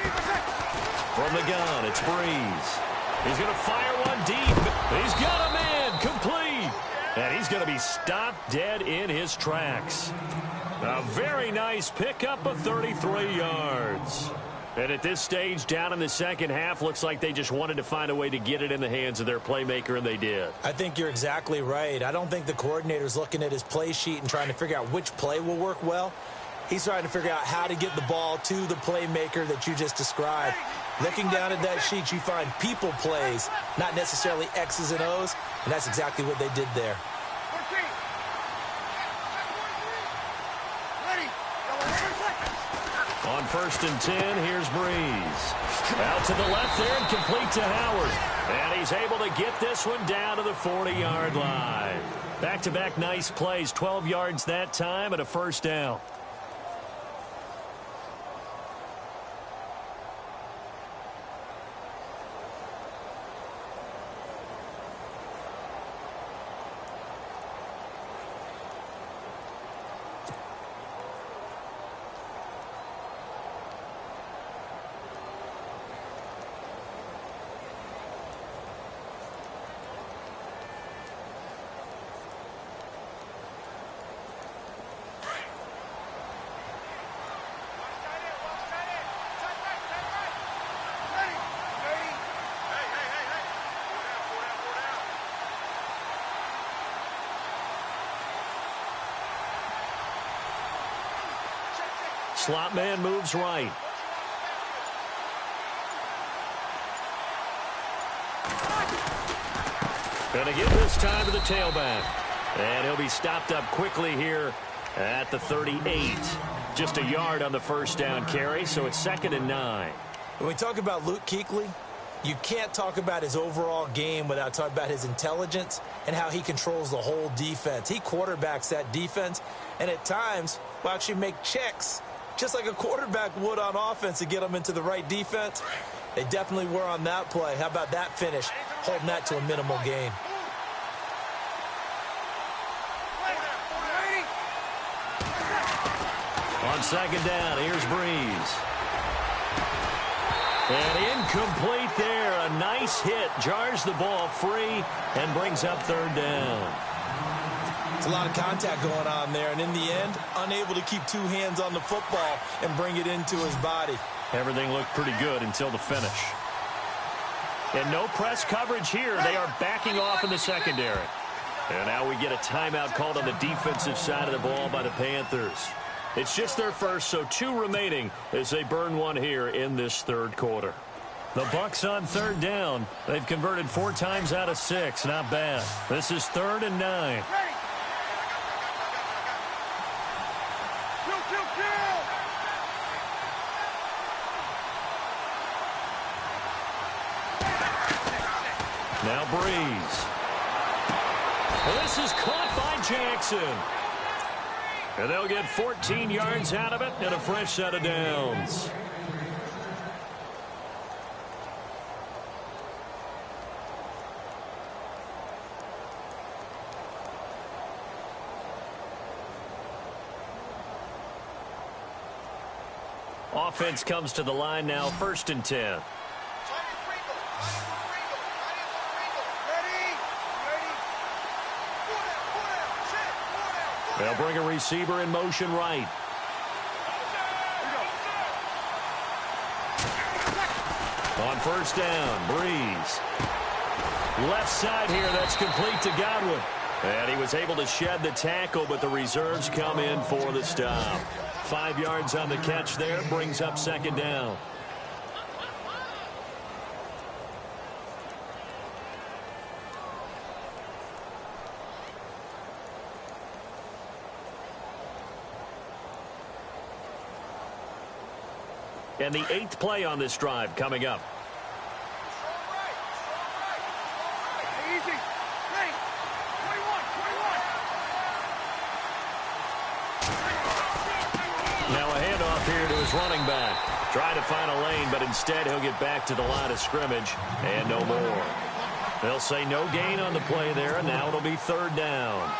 [SPEAKER 2] From the gun, it's Breeze. He's going to fire one deep. He's got a man complete. And he's going to be stopped dead in his tracks. A very nice pickup of 33 yards. And at this stage, down in the second half, looks like they just wanted to find a way to get it in the hands of their playmaker, and they did.
[SPEAKER 3] I think you're exactly right. I don't think the coordinator's looking at his play sheet and trying to figure out which play will work well. He's trying to figure out how to get the ball to the playmaker that you just described. Looking down at that sheet, you find people plays, not necessarily X's and O's, and that's exactly what they did there.
[SPEAKER 2] On 1st and 10, here's Breeze. Out to the left there and complete to Howard. And he's able to get this one down to the 40-yard line. Back-to-back nice plays, 12 yards that time and a 1st down. Slot man moves right. Going to give this time to the tailback. And he'll be stopped up quickly here at the 38. Just a yard on the first down carry, so it's 2nd and 9.
[SPEAKER 3] When we talk about Luke Kuechly, you can't talk about his overall game without talking about his intelligence and how he controls the whole defense. He quarterbacks that defense, and at times will actually make checks, just like a quarterback would on offense to get them into the right defense. They definitely were on that play. How about that finish, holding that to a minimal gain?
[SPEAKER 2] On 2nd down, here's Breeze. And incomplete there. A nice hit. Jars the ball free and brings up 3rd down.
[SPEAKER 3] It's a lot of contact going on there. And in the end, unable to keep 2 hands on the football and bring it into his body.
[SPEAKER 2] Everything looked pretty good until the finish. And no press coverage here. They are backing off in the secondary. And now we get a timeout called on the defensive side of the ball by the Panthers. It's just their first, so 2 remaining as they burn 1 here in this 3rd quarter. The Bucs on 3rd down. They've converted 4 times out of 6. Not bad. This is 3rd and 9. Now Breeze. This is caught by Jackson. And they'll get 14 yards out of it and a fresh set of downs. Offense comes to the line now, 1st and 10. They'll bring a receiver in motion right. On 1st down, Breeze. Left side here, that's complete to Godwin. And he was able to shed the tackle, but the reserves come in for the stop. 5 yards on the catch there, brings up 2nd down. And the 8th play on this drive coming up. Now a handoff here to his running back. Trying to find a lane, but instead he'll get back to the line of scrimmage and no more. They'll say no gain on the play there, and now it'll be 3rd down.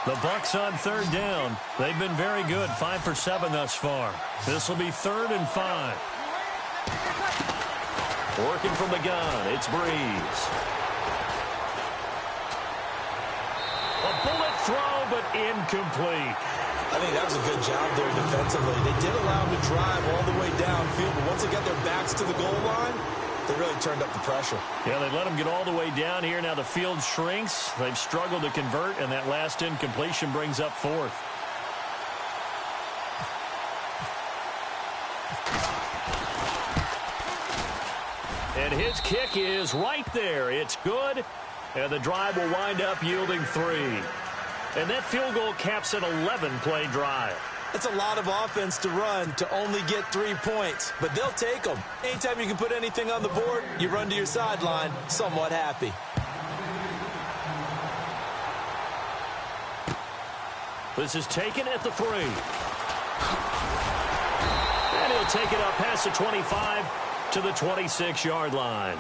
[SPEAKER 2] The Bucs on 3rd down. They've been very good, 5 for 7 thus far. This will be 3rd and 5. Working from the gun, it's Breeze. A bullet throw, but incomplete.
[SPEAKER 3] I think that was a good job there defensively. They did allow him to drive all the way downfield, but once they got their backs to the goal line, they really turned up the pressure.
[SPEAKER 2] Yeah, they let him get all the way down here. Now the field shrinks. They've struggled to convert, and that last incompletion brings up 4th. And his kick is right there. It's good, and the drive will wind up yielding 3. And that field goal caps an 11-play drive.
[SPEAKER 3] It's a lot of offense to run to only get 3 points, but they'll take them. Anytime you can put anything on the board, you run to your sideline somewhat happy.
[SPEAKER 2] This is taken at the 3. And he'll take it up past the 25 to the 26-yard line.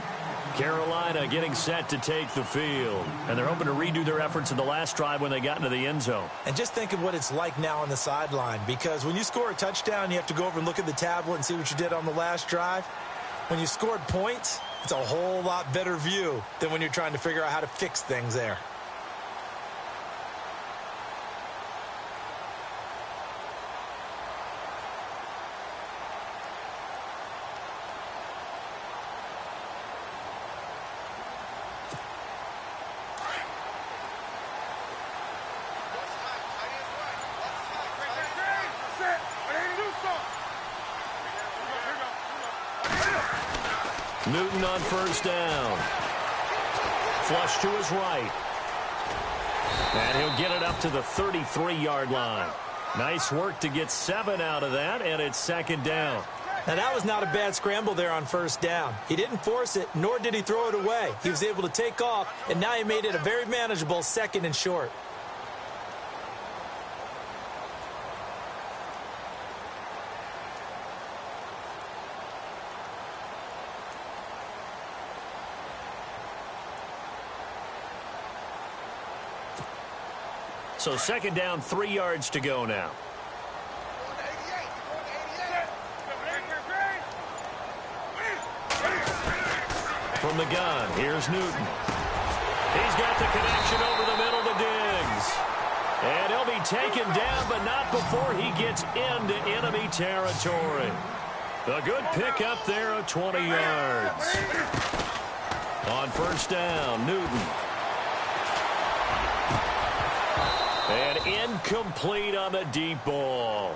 [SPEAKER 2] Carolina getting set to take the field. And they're hoping to redo their efforts in the last drive when they got into the end zone.
[SPEAKER 3] And just think of what it's like now on the sideline, because when you score a touchdown, you have to go over and look at the tablet and see what you did on the last drive. When you scored points, it's a whole lot better view than when you're trying to figure out how to fix things there.
[SPEAKER 2] Newton on first down. Flush to his right. And he'll get it up to the 33-yard line. Nice work to get 7 out of that, and it's second down.
[SPEAKER 3] Now, that was not a bad scramble there on first down. He didn't force it, nor did he throw it away. He was able to take off, and now he made it a very manageable 2nd and short.
[SPEAKER 2] So second down, 3 yards to go now. From the gun, here's Newton. He's got the connection over the middle to Diggs. And he'll be taken down, but not before he gets into enemy territory. A good pickup there of 20 yards. On first down, Newton. And incomplete on the deep ball.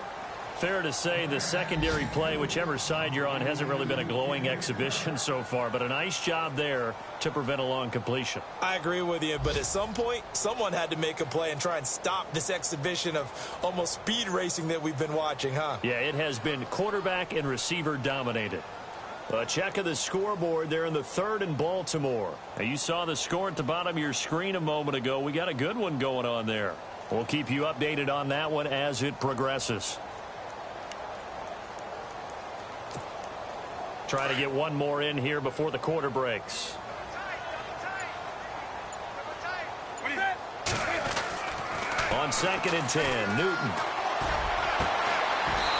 [SPEAKER 2] Fair to say the secondary play, whichever side you're on, hasn't really been a glowing exhibition so far, but a nice job there to prevent a long completion.
[SPEAKER 3] I agree with you, but at some point, someone had to make a play and try and stop this exhibition of almost speed racing that we've been watching, huh?
[SPEAKER 2] Yeah, it has been quarterback and receiver dominated. A check of the scoreboard there in the 3rd and Baltimore. Now, you saw the score at the bottom of your screen a moment ago. We got a good one going on there. We'll keep you updated on that one as it progresses. Try to get one more in here before the quarter breaks. On 2nd and 10, Newton.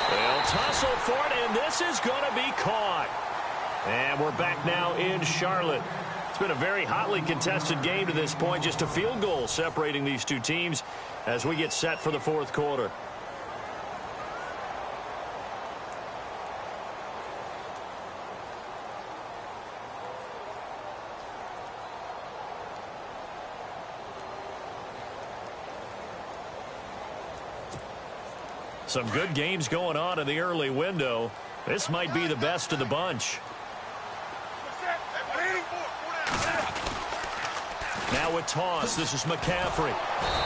[SPEAKER 2] They'll tussle for it, and this is going to be caught. And we're back now in Charlotte. It's been a very hotly contested game to this point. Just a field goal separating these two teams as we get set for the 4th quarter. Some good games going on in the early window. This might be the best of the bunch. Now with toss, this is McCaffrey.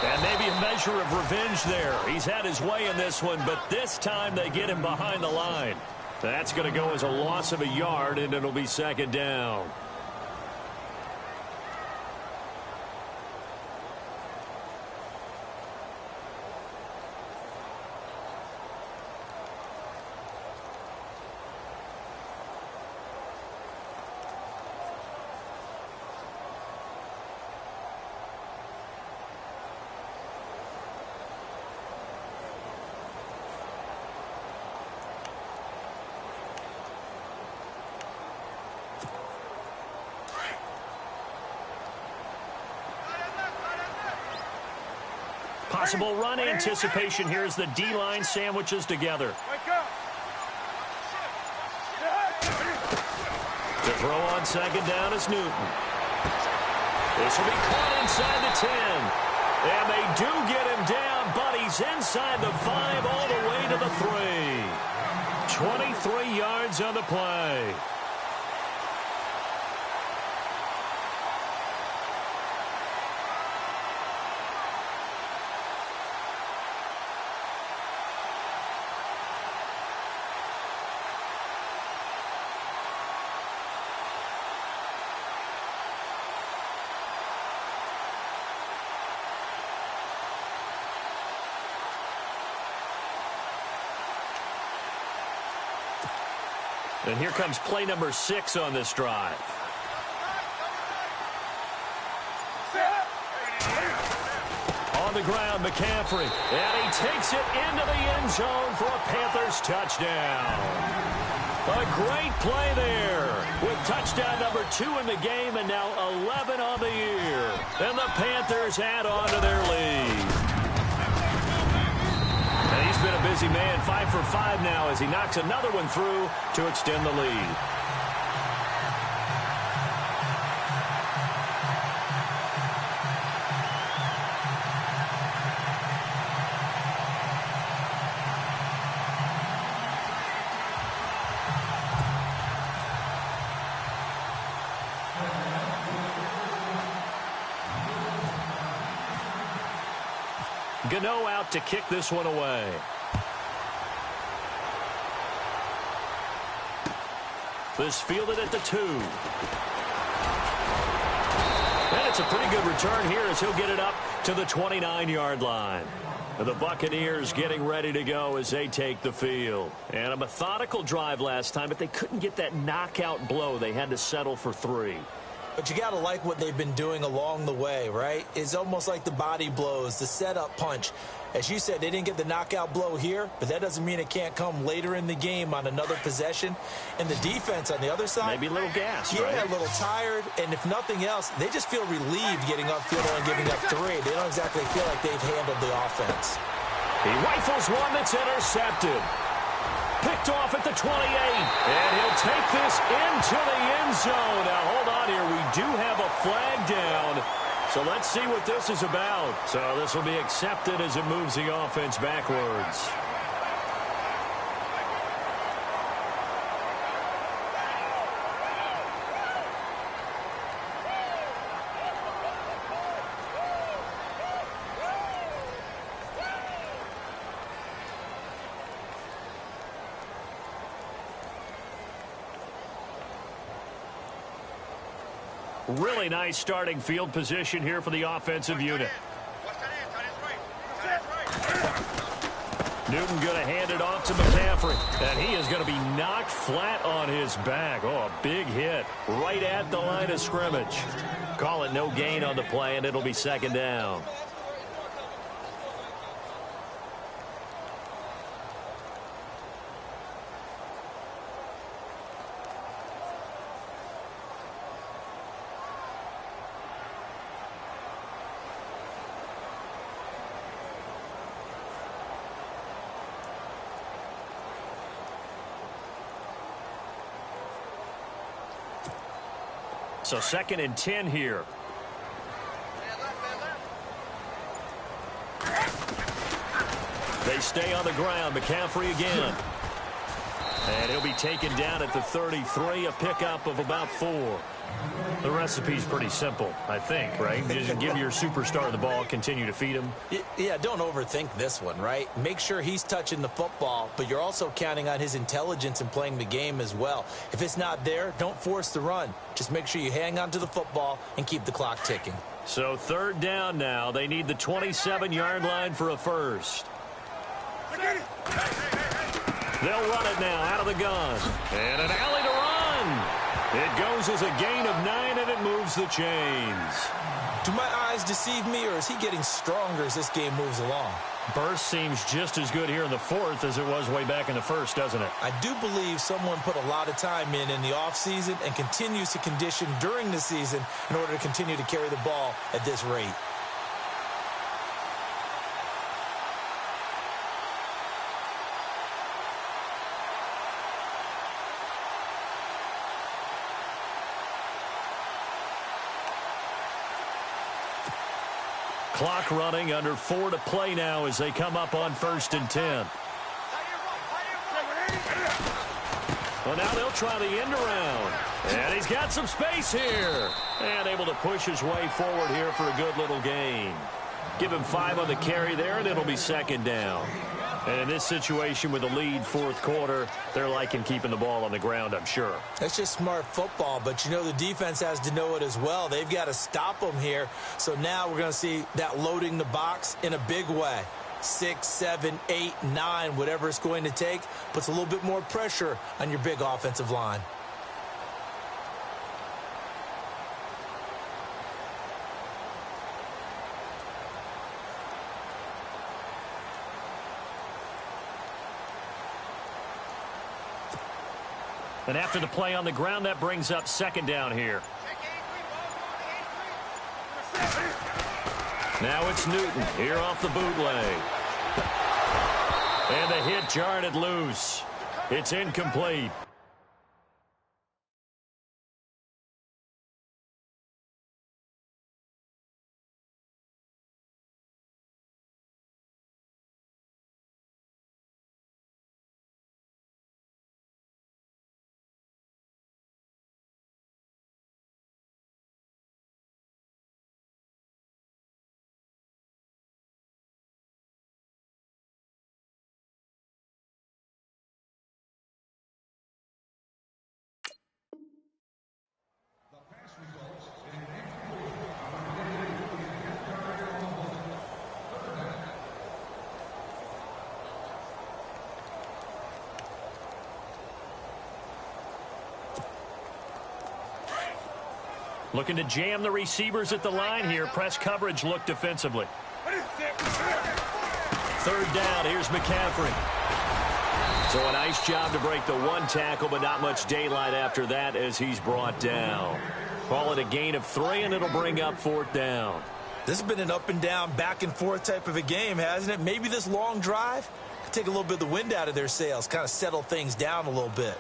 [SPEAKER 2] And maybe a measure of revenge there. He's had his way in this one, but this time they get him behind the line. That's going to go as a loss of a yard, and it'll be second down. Possible run anticipation here as the D-line sandwiches together. To throw on second down is Newton. This will be caught inside the 10. And they do get him down, but he's inside the 5 all the way to the 3. 23 yards on the play. And here comes play number 6 on this drive. On the ground, McCaffrey. And he takes it into the end zone for a Panthers touchdown. A great play there with touchdown number 2 in the game and now 11 on the year. And the Panthers add on to their lead. And he's been a busy man, 5 for 5 now as he knocks another one through to extend the lead. Gano out to kick this one away. This fielded at the 2. And it's a pretty good return here as he'll get it up to the 29-yard line. The Buccaneers getting ready to go as they take the field. And a methodical drive last time, but they couldn't get that knockout blow. They had to settle for 3.
[SPEAKER 3] But you got to like what they've been doing along the way, right? It's almost like the body blows, the setup punch. As you said, they didn't get the knockout blow here, but that doesn't mean it can't come later in the game on another possession. And the defense on the other side,
[SPEAKER 2] maybe a little gassed,
[SPEAKER 3] yeah,
[SPEAKER 2] right?
[SPEAKER 3] A little tired. And if nothing else, they just feel relieved getting upfield and giving up 3. They don't exactly feel like they've handled the offense.
[SPEAKER 2] He rifles one that's intercepted. Picked off at the 28. And he'll take this into the end zone. Now, hold on here. We do have a flag down. So let's see what this is about. So this will be accepted as it moves the offense backwards. Really nice starting field position here for the offensive unit. Newton going to hand it off to McCaffrey. And he is going to be knocked flat on his back. Oh, a big hit right at the line of scrimmage. Call it no gain on the play, and it'll be second down. So 2nd and 10 here. They stay on the ground. McCaffrey again. And he'll be taken down at the 33, a pickup of about 4. The recipe's pretty simple, I think, right? Just give your superstar the ball, continue to feed him.
[SPEAKER 3] Yeah, don't overthink this one, right? Make sure he's touching the football, but you're also counting on his intelligence in playing the game as well. If it's not there, don't force the run. Just make sure you hang on to the football and keep the clock ticking.
[SPEAKER 2] So 3rd down now. They need the 27-yard line for a first. They'll run it now out of the gun. And an alley to run. It goes as a gain of 9, and it moves the chains.
[SPEAKER 3] Do my eyes deceive me, or is he getting stronger as this game moves along?
[SPEAKER 2] Burst seems just as good here in the 4th as it was way back in the 1st, doesn't it?
[SPEAKER 3] I do believe someone put a lot of time in the offseason and continues to condition during the season in order to continue to carry the ball at this rate.
[SPEAKER 2] Clock running, under 4 to play now as they come up on 1st and 10. Well, now they'll try the end around. And he's got some space here. And able to push his way forward here for a good little gain. Give him 5 on the carry there, and it'll be 2nd down. And in this situation with the lead 4th quarter, they're liking keeping the ball on the ground, I'm sure.
[SPEAKER 3] That's just smart football, but you know the defense has to know it as well. They've got to stop them here. So now we're going to see that loading the box in a big way. 6, 7, 8, 9, whatever it's going to take, puts a little bit more pressure on your big offensive line.
[SPEAKER 2] And after the play on the ground, that brings up 2nd down here. Now it's Newton here off the bootleg. And the hit jarred it loose. It's incomplete. Looking to jam the receivers at the line here. Press coverage look defensively. Third down, here's McCaffrey. So a nice job to break the one tackle, but not much daylight after that as he's brought down. Call it a gain of 3, and it'll bring up 4th down.
[SPEAKER 3] This has been an up and down, back and forth type of a game, hasn't it? Maybe this long drive could take a little bit of the wind out of their sails, kind of settle things down a little bit.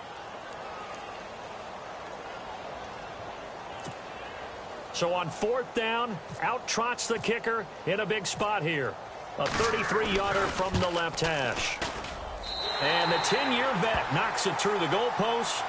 [SPEAKER 2] So on 4th down, out trots the kicker in a big spot here. A 33-yarder from the left hash. And the 10-year vet knocks it through the goalpost,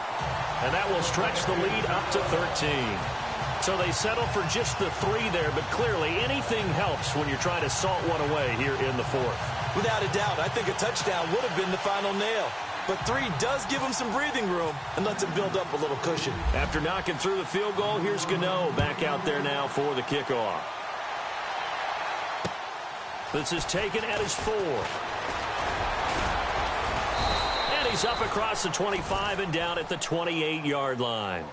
[SPEAKER 2] and that will stretch the lead up to 13. So they settle for just the 3 there, but clearly anything helps when you're trying to salt one away here in the 4th.
[SPEAKER 3] Without a doubt, I think a touchdown would have been the final nail. But 3 does give them some breathing room and lets them build up a little cushion.
[SPEAKER 2] After knocking through the field goal, here's Gano back out there now for the kickoff. This is taken at his 4. And he's up across the 25 and down at the 28-yard line.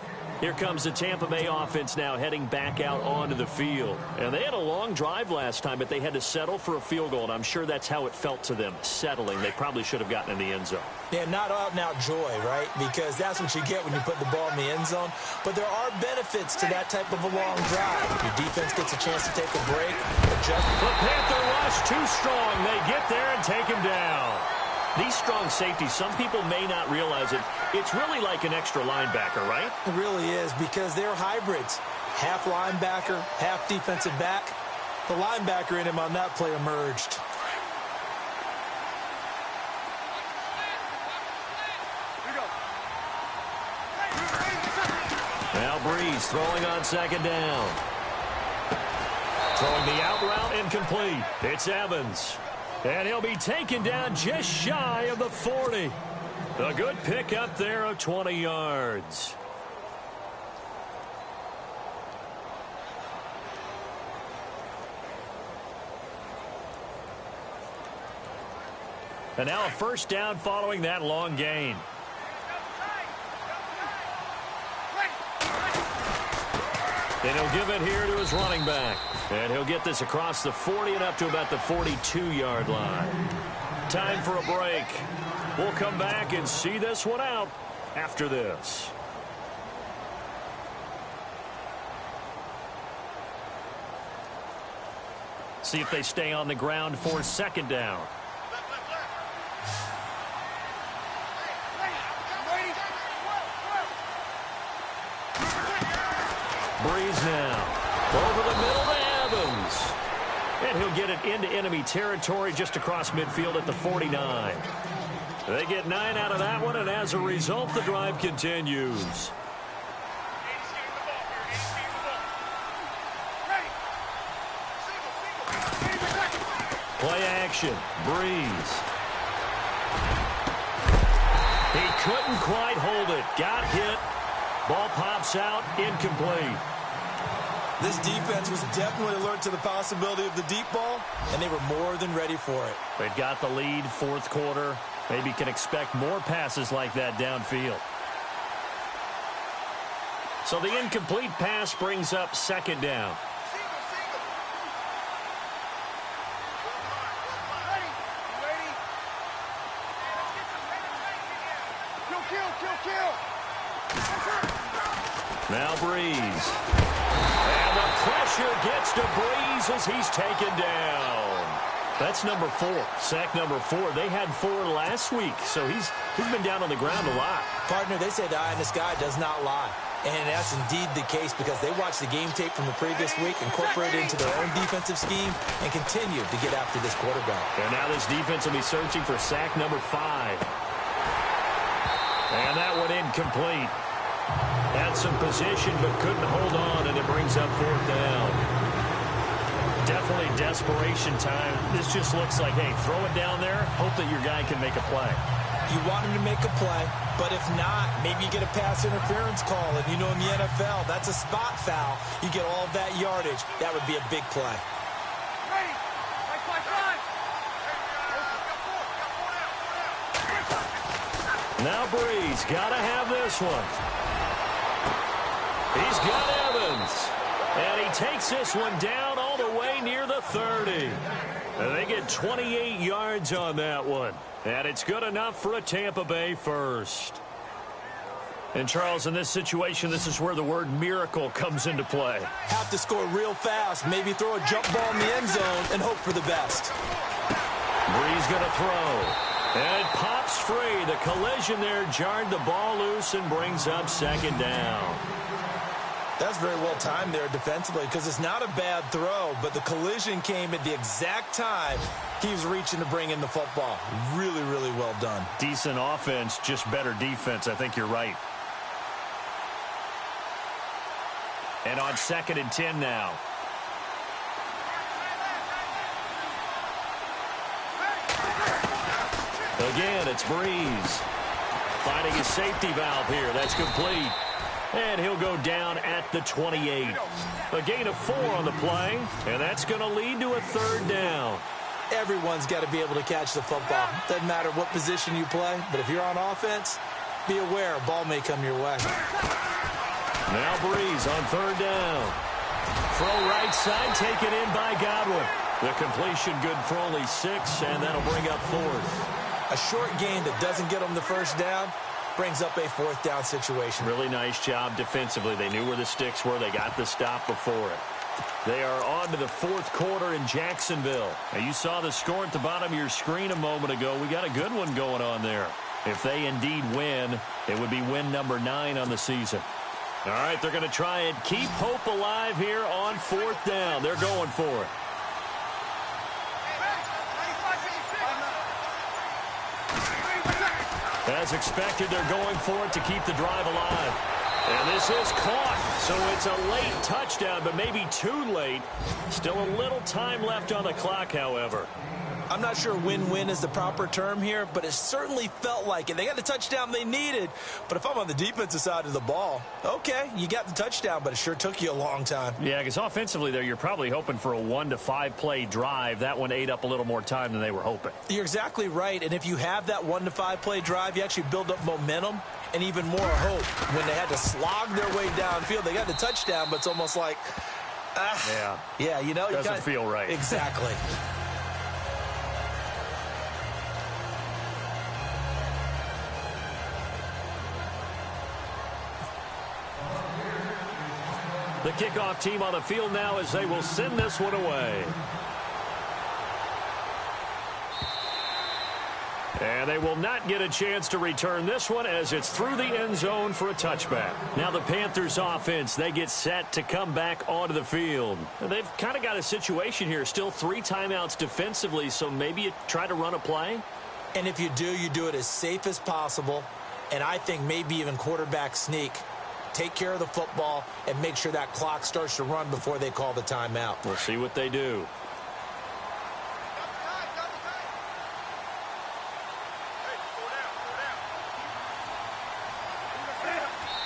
[SPEAKER 2] Here comes the Tampa Bay offense now heading back out onto the field. And they had a long drive last time, but they had to settle for a field goal, and I'm sure that's how it felt to them, settling. They probably should have gotten in the end zone.
[SPEAKER 3] Yeah, not out-and-out joy, right? Because that's what you get when you put the ball in the end zone. But there are benefits to that type of a long drive. Your defense gets a chance to take a break. Adjust.
[SPEAKER 2] The Panther rush too strong. They get there and take him down. These strong safeties, some people may not realize it. It's really like an extra linebacker, right?
[SPEAKER 3] It really is, because they're hybrids. Half linebacker, half defensive back. The linebacker in him on that play emerged.
[SPEAKER 2] Now Breeze throwing on 2nd down. Throwing the out route incomplete. It's Evans. And he'll be taken down just shy of the 40. A good pick up there of 20 yards. And now a 1st down following that long gain. And he'll give it here to his running back. And he'll get this across the 40 and up to about the 42-yard line. Time for a break. We'll come back and see this one out after this. See if they stay on the ground for 2nd down. Breeze now. Over the middle to Evans. And he'll get it into enemy territory just across midfield at the 49. They get 9 out of that one, and as a result, the drive continues. Play action. Breeze. He couldn't quite hold it. Got hit. Ball pops out. Incomplete.
[SPEAKER 3] This defense was definitely alert to the possibility of the deep ball, and they were more than ready for it.
[SPEAKER 2] They've got the lead, 4th quarter. Maybe can expect more passes like that downfield. So the incomplete pass brings up 2nd down. Now Breeze. And the pressure gets to Breeze as he's taken down. That's number 4, sack number 4. They had 4 last week, so he's been down on the ground a lot.
[SPEAKER 3] Partner, they say the eye in the sky does not lie. And that's indeed the case because they watched the game tape from the previous week, incorporated it into their own defensive scheme, and continue to get after this quarterback.
[SPEAKER 2] And now this defense will be searching for sack number 5. And that one incomplete. Had some position but couldn't hold on, and it brings up 4th down. Definitely desperation time. This just looks like, hey, throw it down there, hope that your guy can make a play.
[SPEAKER 3] You want him to make a play, but if not, maybe you get a pass interference call. And you know in the NFL, that's a spot foul. You get all of that yardage. That would be a big play.
[SPEAKER 2] Now Breeze, got to have this one. He's got Evans. And he takes this one down all the way near the 30. And they get 28 yards on that one. And it's good enough for a Tampa Bay first. And, Charles, in this situation, this is where the word miracle comes into play.
[SPEAKER 3] Have to score real fast, maybe throw a jump ball in the end zone and hope for the best.
[SPEAKER 2] Brees going to throw. And it pops free. The collision there jarred the ball loose and brings up second down.
[SPEAKER 3] That's very well timed there defensively because it's not a bad throw, but the collision came at the exact time he was reaching to bring in the football. Really, really well done.
[SPEAKER 2] Decent offense, just better defense. I think you're right. And on 2nd and 10 now. Again, it's Brees. Finding his safety valve here. That's complete. And he'll go down at the 28. A gain of 4 on the play, and that's going to lead to a 3rd down.
[SPEAKER 3] Everyone's got to be able to catch the football. Doesn't matter what position you play, but if you're on offense, be aware a ball may come your way.
[SPEAKER 2] Now Brees on 3rd down. Throw right side, taken in by Godwin. The completion good for only 6, and that'll bring up 4th.
[SPEAKER 3] A short gain that doesn't get them the 1st down brings up a 4th down situation.
[SPEAKER 2] Really nice job defensively. They knew where the sticks were. They got the stop before it. They are on to the 4th quarter in Jacksonville. Now, you saw the score at the bottom of your screen a moment ago. We got a good one going on there. If they indeed win, it would be win number 9 on the season. All right, they're going to try and keep hope alive here on 4th down. They're going for it. As expected, they're going for it to keep the drive alive. And this is caught, so it's a late touchdown, but maybe too late. Still a little time left on the clock, however.
[SPEAKER 3] I'm not sure win-win is the proper term here, but it certainly felt like it. They got the touchdown they needed, but if I'm on the defensive side of the ball, okay, you got the touchdown, but it sure took you a long time.
[SPEAKER 2] Yeah, because offensively there, you're probably hoping for a 1 to 5 play drive. That one ate up a little more time than they were hoping.
[SPEAKER 3] You're exactly right, and if you have that 1 to 5 play drive, you actually build up momentum and even more hope. When they had to slog their way downfield, they got the touchdown, but it's almost like, yeah, you know,
[SPEAKER 2] doesn't feel right.
[SPEAKER 3] Exactly.
[SPEAKER 2] The kickoff team on the field now as they will send this one away. And they will not get a chance to return this one as it's through the end zone for a touchback. Now the Panthers offense, they get set to come back onto the field. And they've kind of got a situation here. Still 3 timeouts defensively, so maybe you try to run a play.
[SPEAKER 3] And if you do it as safe as possible. And I think maybe even quarterback sneak. Take care of the football and make sure that clock starts to run before they call the timeout.
[SPEAKER 2] We'll see what they do.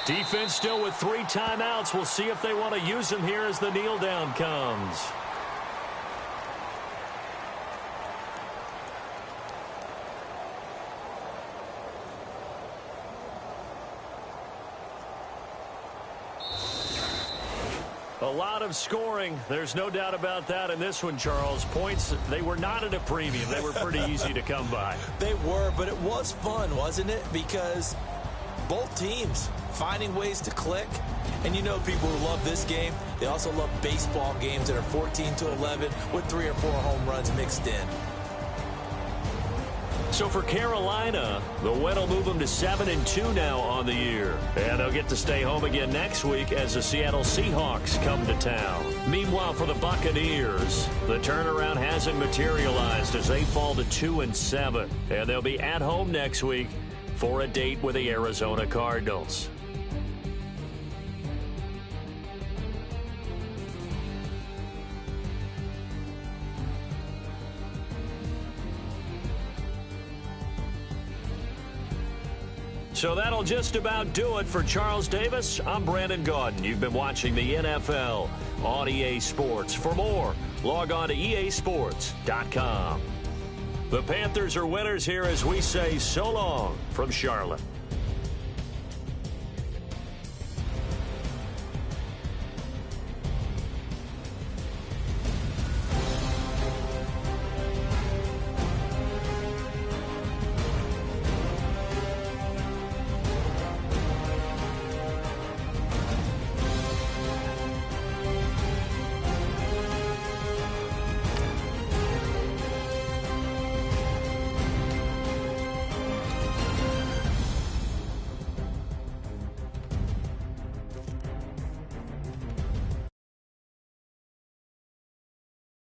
[SPEAKER 2] Defense still with 3 timeouts. We'll see if they want to use them here as the kneel down comes. A lot of scoring. There's no doubt about that in this one, Charles. Points, they were not at a premium. They were pretty easy to come by.
[SPEAKER 3] They were, but it was fun, wasn't it? Because both teams finding ways to click. And you know people who love this game, they also love baseball games that are 14-11 with 3 or 4 home runs mixed in.
[SPEAKER 2] So for Carolina, the win will move them to 7-2 now on the year. And they'll get to stay home again next week as the Seattle Seahawks come to town. Meanwhile, for the Buccaneers, the turnaround hasn't materialized as they fall to 2-7. And they'll be at home next week for a date with the Arizona Cardinals. So that'll just about do it for Charles Davis. I'm Brandon Gaudin. You've been watching the NFL on EA Sports. For more, log on to easports.com. The Panthers are winners here as we say so long from Charlotte.